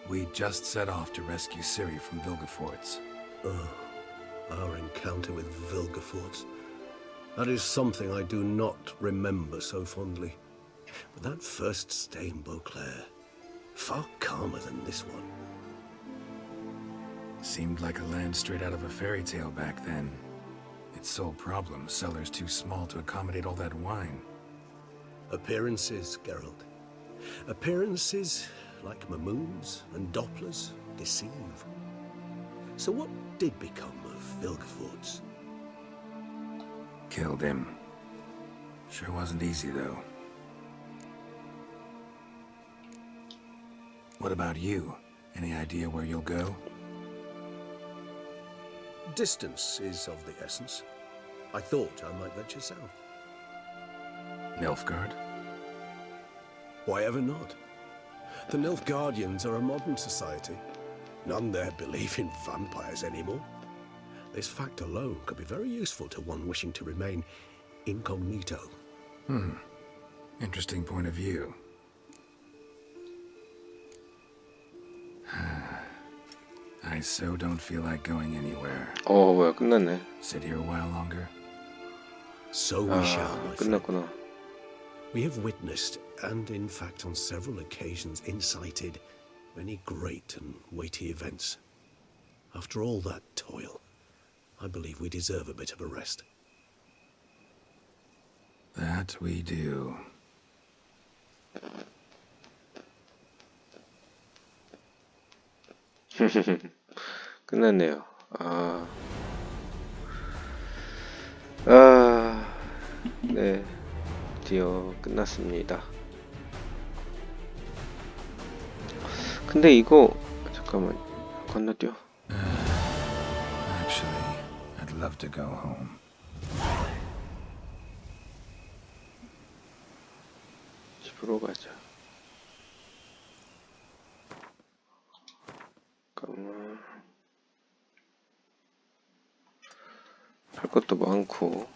We just set off to rescue Ciri from Vilgefortz. Oh, our encounter with Vilgefortz. That is something I do not remember so fondly. But that first stay in Beauclair, far calmer than this one. Seemed like a land straight out of a fairy tale back then. Its sole problem, cellars too small to accommodate all that wine. Appearances, Geralt. Appearances, like Mamoons and Dopplers, deceive. So what did become of Vilgefortz? Killed him. Sure wasn't easy, though. What about you? Any idea where you'll go? Distance is of the essence. I thought I might venture south. Nilfgaard? Why ever not? The Nilfgaardians are a modern society. None there believe in vampires anymore. This fact alone could be very useful to one wishing to remain incognito. Interesting point of view. I so don't feel like going anywhere. 뭐야, 끝났네. Sit here a while longer? So we shall, my friend. 끝났구나. We have witnessed, and in fact on several occasions incited, many great and weighty events. After all that toil, I believe we deserve a bit of a rest. That That we do. 끝났네요. 네, 드디어 끝났습니다. 근데 이거 잠깐만 건너뛰어. Actually, I'd love to go home. 집으로 가자. 잠깐만. 할 것도 많고.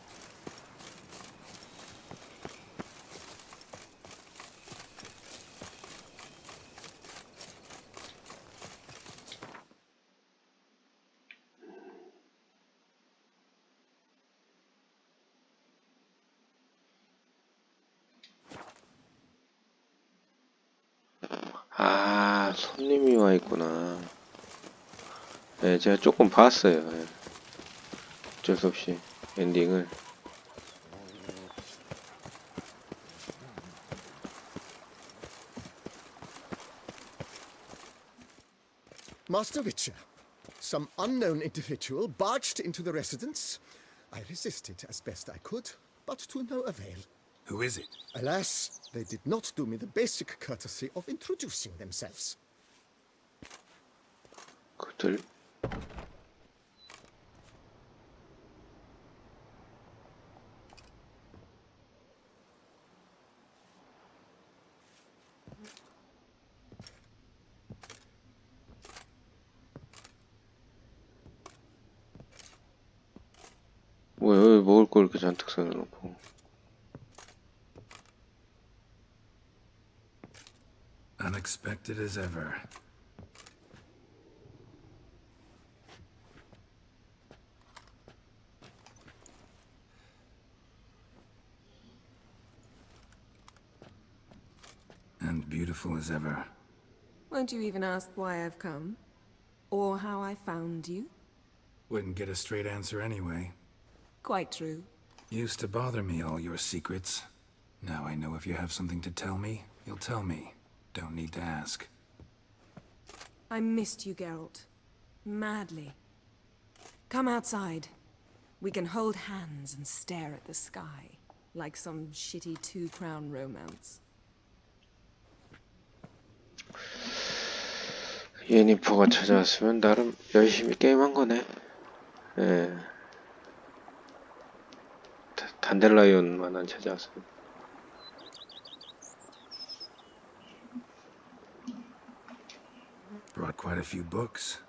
손님이 와 있구나. 네, 제가 조금 봤어요. 네. 어쩔 수 없이 엔딩을. Master Witcher, some unknown individual barged into the residence. I resisted as best I could, but to no avail. Who is it? Alas, they did not do me the basic courtesy of introducing themselves. 그들 뭐야, 왜 먹을 걸 이렇게 잔뜩 사놓고. Unexpected as ever. And beautiful as ever. Won't you even ask why I've come? Or how I found you? Wouldn't get a straight answer anyway. Quite true. Used to bother me, all your secrets. Now I know if you have something to tell me, you'll tell me. Don't need to ask. I missed you, Geralt. Madly. Come outside. We can hold hands and stare at the sky. Like some shitty two-crown romance. 예니퍼가 찾아왔으면 나름 열심히 게임한 거네. 예. 단델라이온만한 찾아왔으면. Brought quite a few books.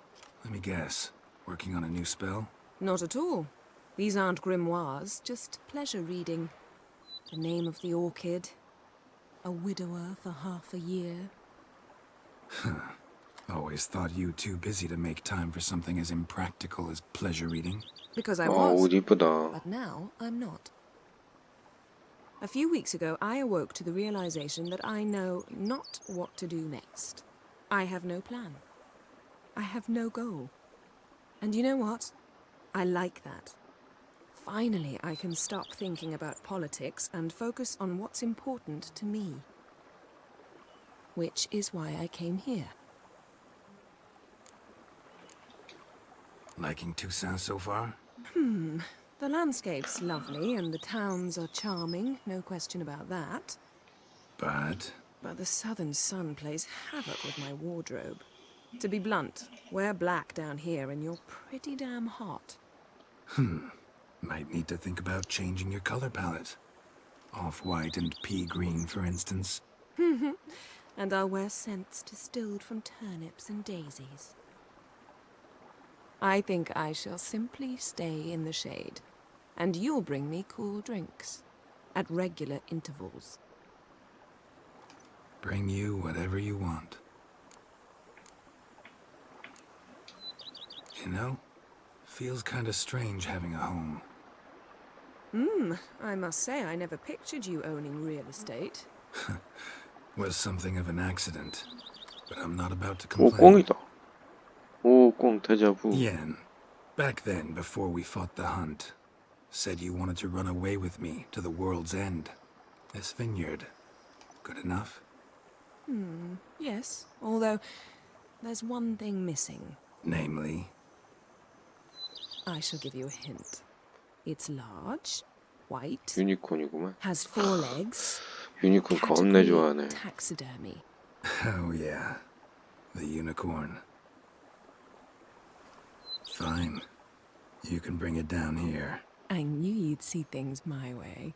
Let me guess. Working on a new spell? Not at all. These aren't grimoires, just pleasure reading. The name of the orchid. A widower for half a year. Always thought you too busy to make time for something as impractical as pleasure reading. Because I was. 옷 이쁘다. But now I'm not. A few weeks ago, I awoke to the realization that I know not what to do next. I have no plan. I have no goal. And you know what? I like that. Finally, I can stop thinking about politics and focus on what's important to me. Which is why I came here. Liking Toussaint so far? The landscape's lovely and the towns are charming, no question about that. But But the southern sun plays havoc with my wardrobe. To be blunt, wear black down here and you're pretty damn hot. might need to think about changing your color palette. Off-white and pea green, for instance. And I'll wear scents distilled from turnips and daisies. I think I shall simply stay in the shade. And you'll bring me cool drinks. At regular intervals. Bring you whatever you want. You know, feels kinda strange having a home. I must say I never pictured you owning real estate. Was something of an accident. But I'm not about to 오, complain. 꽁이다. 오, 꽁 데자부. Yen, back then, before we fought the hunt, said you wanted to run away with me to the world's end. This vineyard, good enough? Yes, although there's one thing missing. Namely, I shall give you a hint. It's large, white, 유니콘이구만. has 4 legs, 유니콘 겁내 category 좋아하네. taxidermy. oh yeah, the unicorn. Fine. You can bring it down here. I knew you'd see things my way.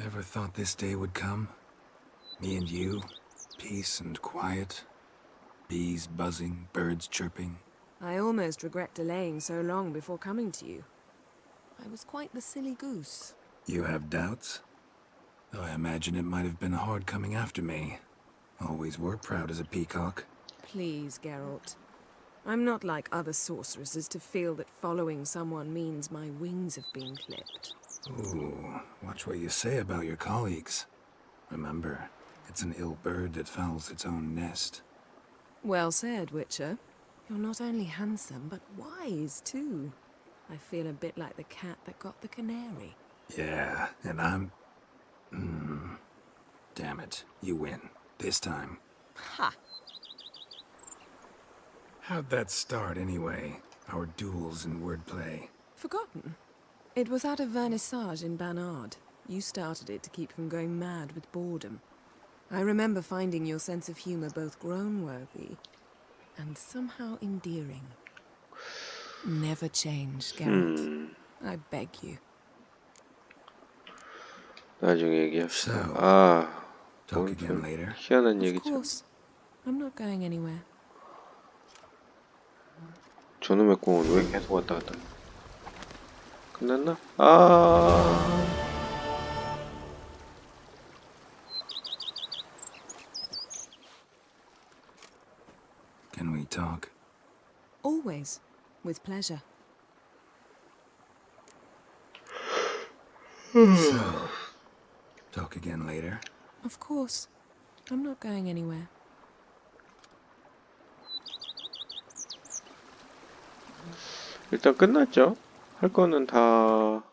Ever thought this day would come? Me and you, peace and quiet. Bees buzzing, birds chirping. I almost regret delaying so long before coming to you. I was quite the silly goose. You have doubts? Though I imagine it might have been hard coming after me. Always were proud as a peacock. Please, Geralt. I'm not like other sorceresses to feel that following someone means my wings have been clipped. Ooh, watch what you say about your colleagues. Remember, it's an ill bird that fouls its own nest. Well said, Witcher. You're not only handsome, but wise, too. I feel a bit like the cat that got the canary. Yeah, and I'm... Damn it, you win. This time. Ha! How'd that start, anyway? Our duels and wordplay. Forgotten? It was at a vernissage in Banard. You started it to keep from going mad with boredom. I remember finding your sense of humor both groan-worthy and somehow endearing. Never change, Geralt. I beg you. 나중에 얘기합시다. So, 아, talk again later. 희한한 Of 얘기죠. course. I'm not going anywhere. 저놈의 공은 왜 계속 왔다 갔다? 끝났나? 아. Can we talk? Always. With pleasure. So, talk again later. Of course. I'm not going anywhere. 일단 끝났죠? 할 거는 다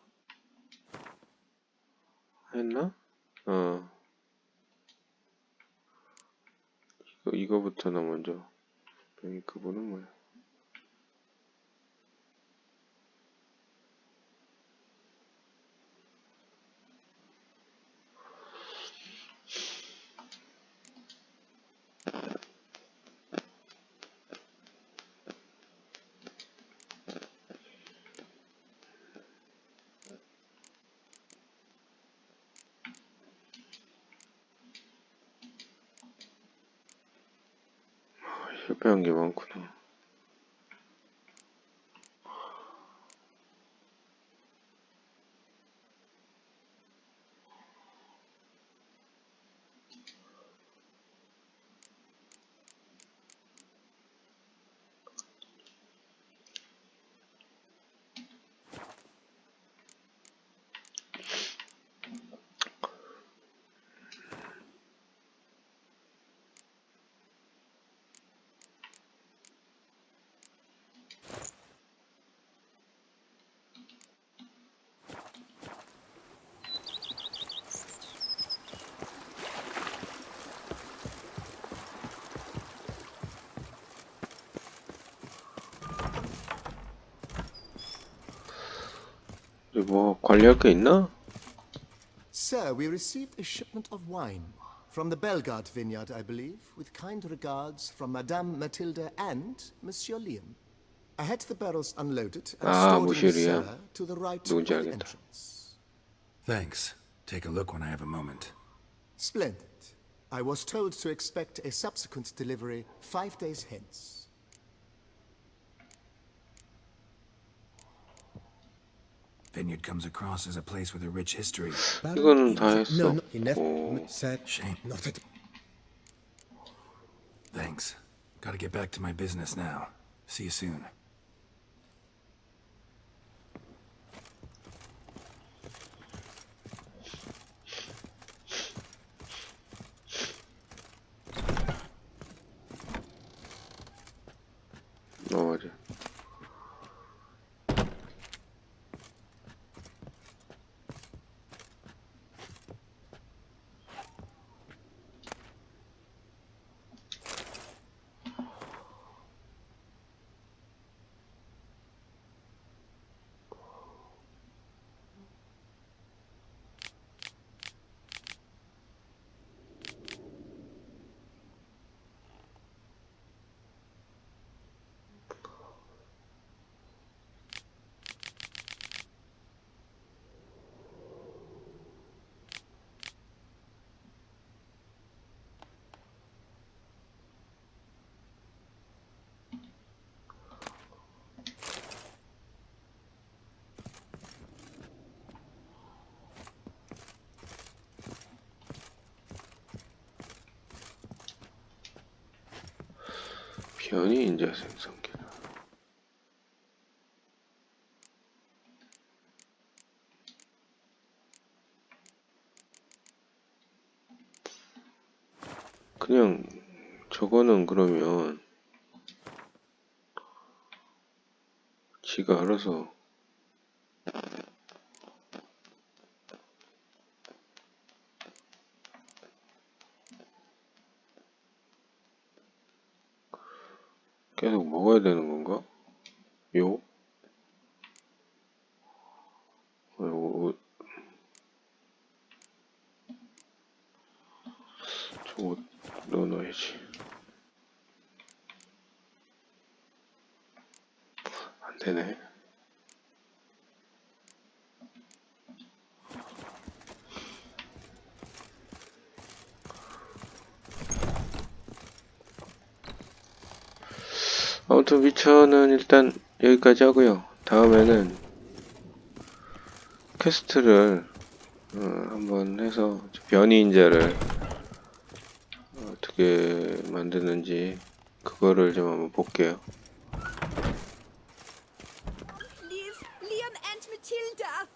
했나? 이거부터는 먼저. 그분은 뭐야? 실패한 게 많구나. 뭐 관리할 게 있나? Sir, we received a shipment of wine from the Belgard vineyard, I believe, with kind regards from Madame Matilda and Monsieur Liam. I had the barrels unloaded and stored in the cellar to the right of the entrance. Thanks. Take a look when I have a moment. Splendid. I was told to expect a subsequent delivery 5 days hence. Vineyard comes across as a place with a rich history. 이거는 다 했어. No, he never said Shame. not at Thanks. Gotta get back to my business now. See you soon. 맞아. 변이 인자 생성기. 그냥 저거는 그러면 지가 알아서 계속 먹어야 되는 건가? 요? 저거 넣어놔야지. 안 되네. 아무튼 위쳐는 일단 여기까지 하고요. 다음에는 퀘스트를 한번 해서 변이 인자를 어떻게 만드는지 그거를 좀 한번 볼게요. Liam and Matilda!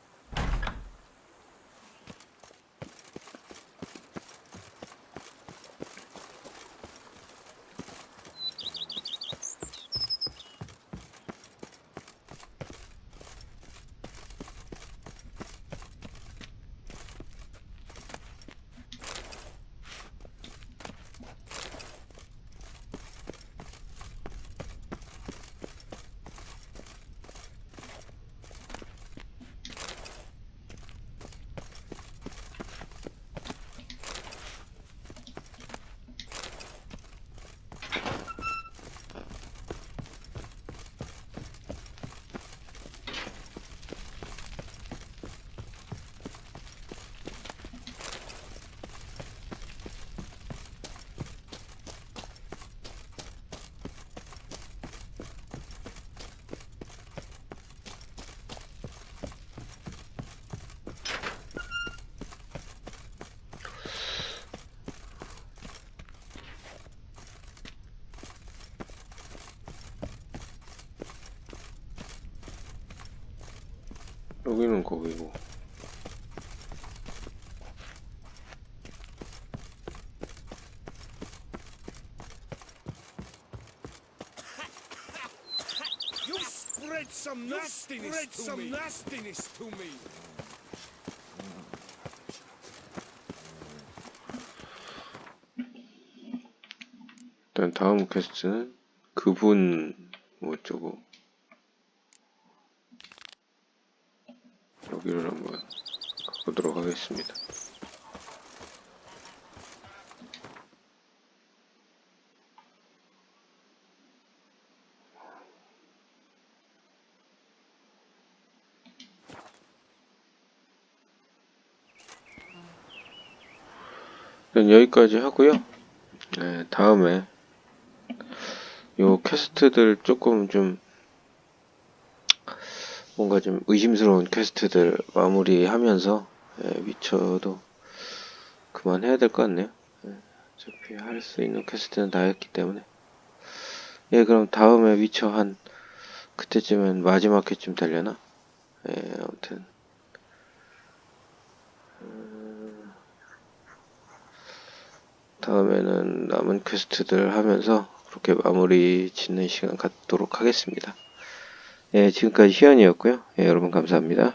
여기는 거기고. You spread some nastiness to me. 일단 다음 퀘스트는 그분 뭐 어쩌고 여기를 한번 가보도록 하겠습니다. 일단 여기까지 하고요. 네, 다음에 요 퀘스트들 조금 좀 뭔가 좀 의심스러운 퀘스트들 마무리하면서 위쳐도 그만해야 될 것 같네요. 어차피 할 수 있는 퀘스트는 다 했기 때문에. 예, 그럼 다음에 위쳐 한 그때쯤엔 마지막 회쯤 되려나? 예, 아무튼 다음에는 남은 퀘스트들 하면서 그렇게 마무리 짓는 시간 갖도록 하겠습니다. 예, 지금까지 희연이었고요. 예, 여러분 감사합니다.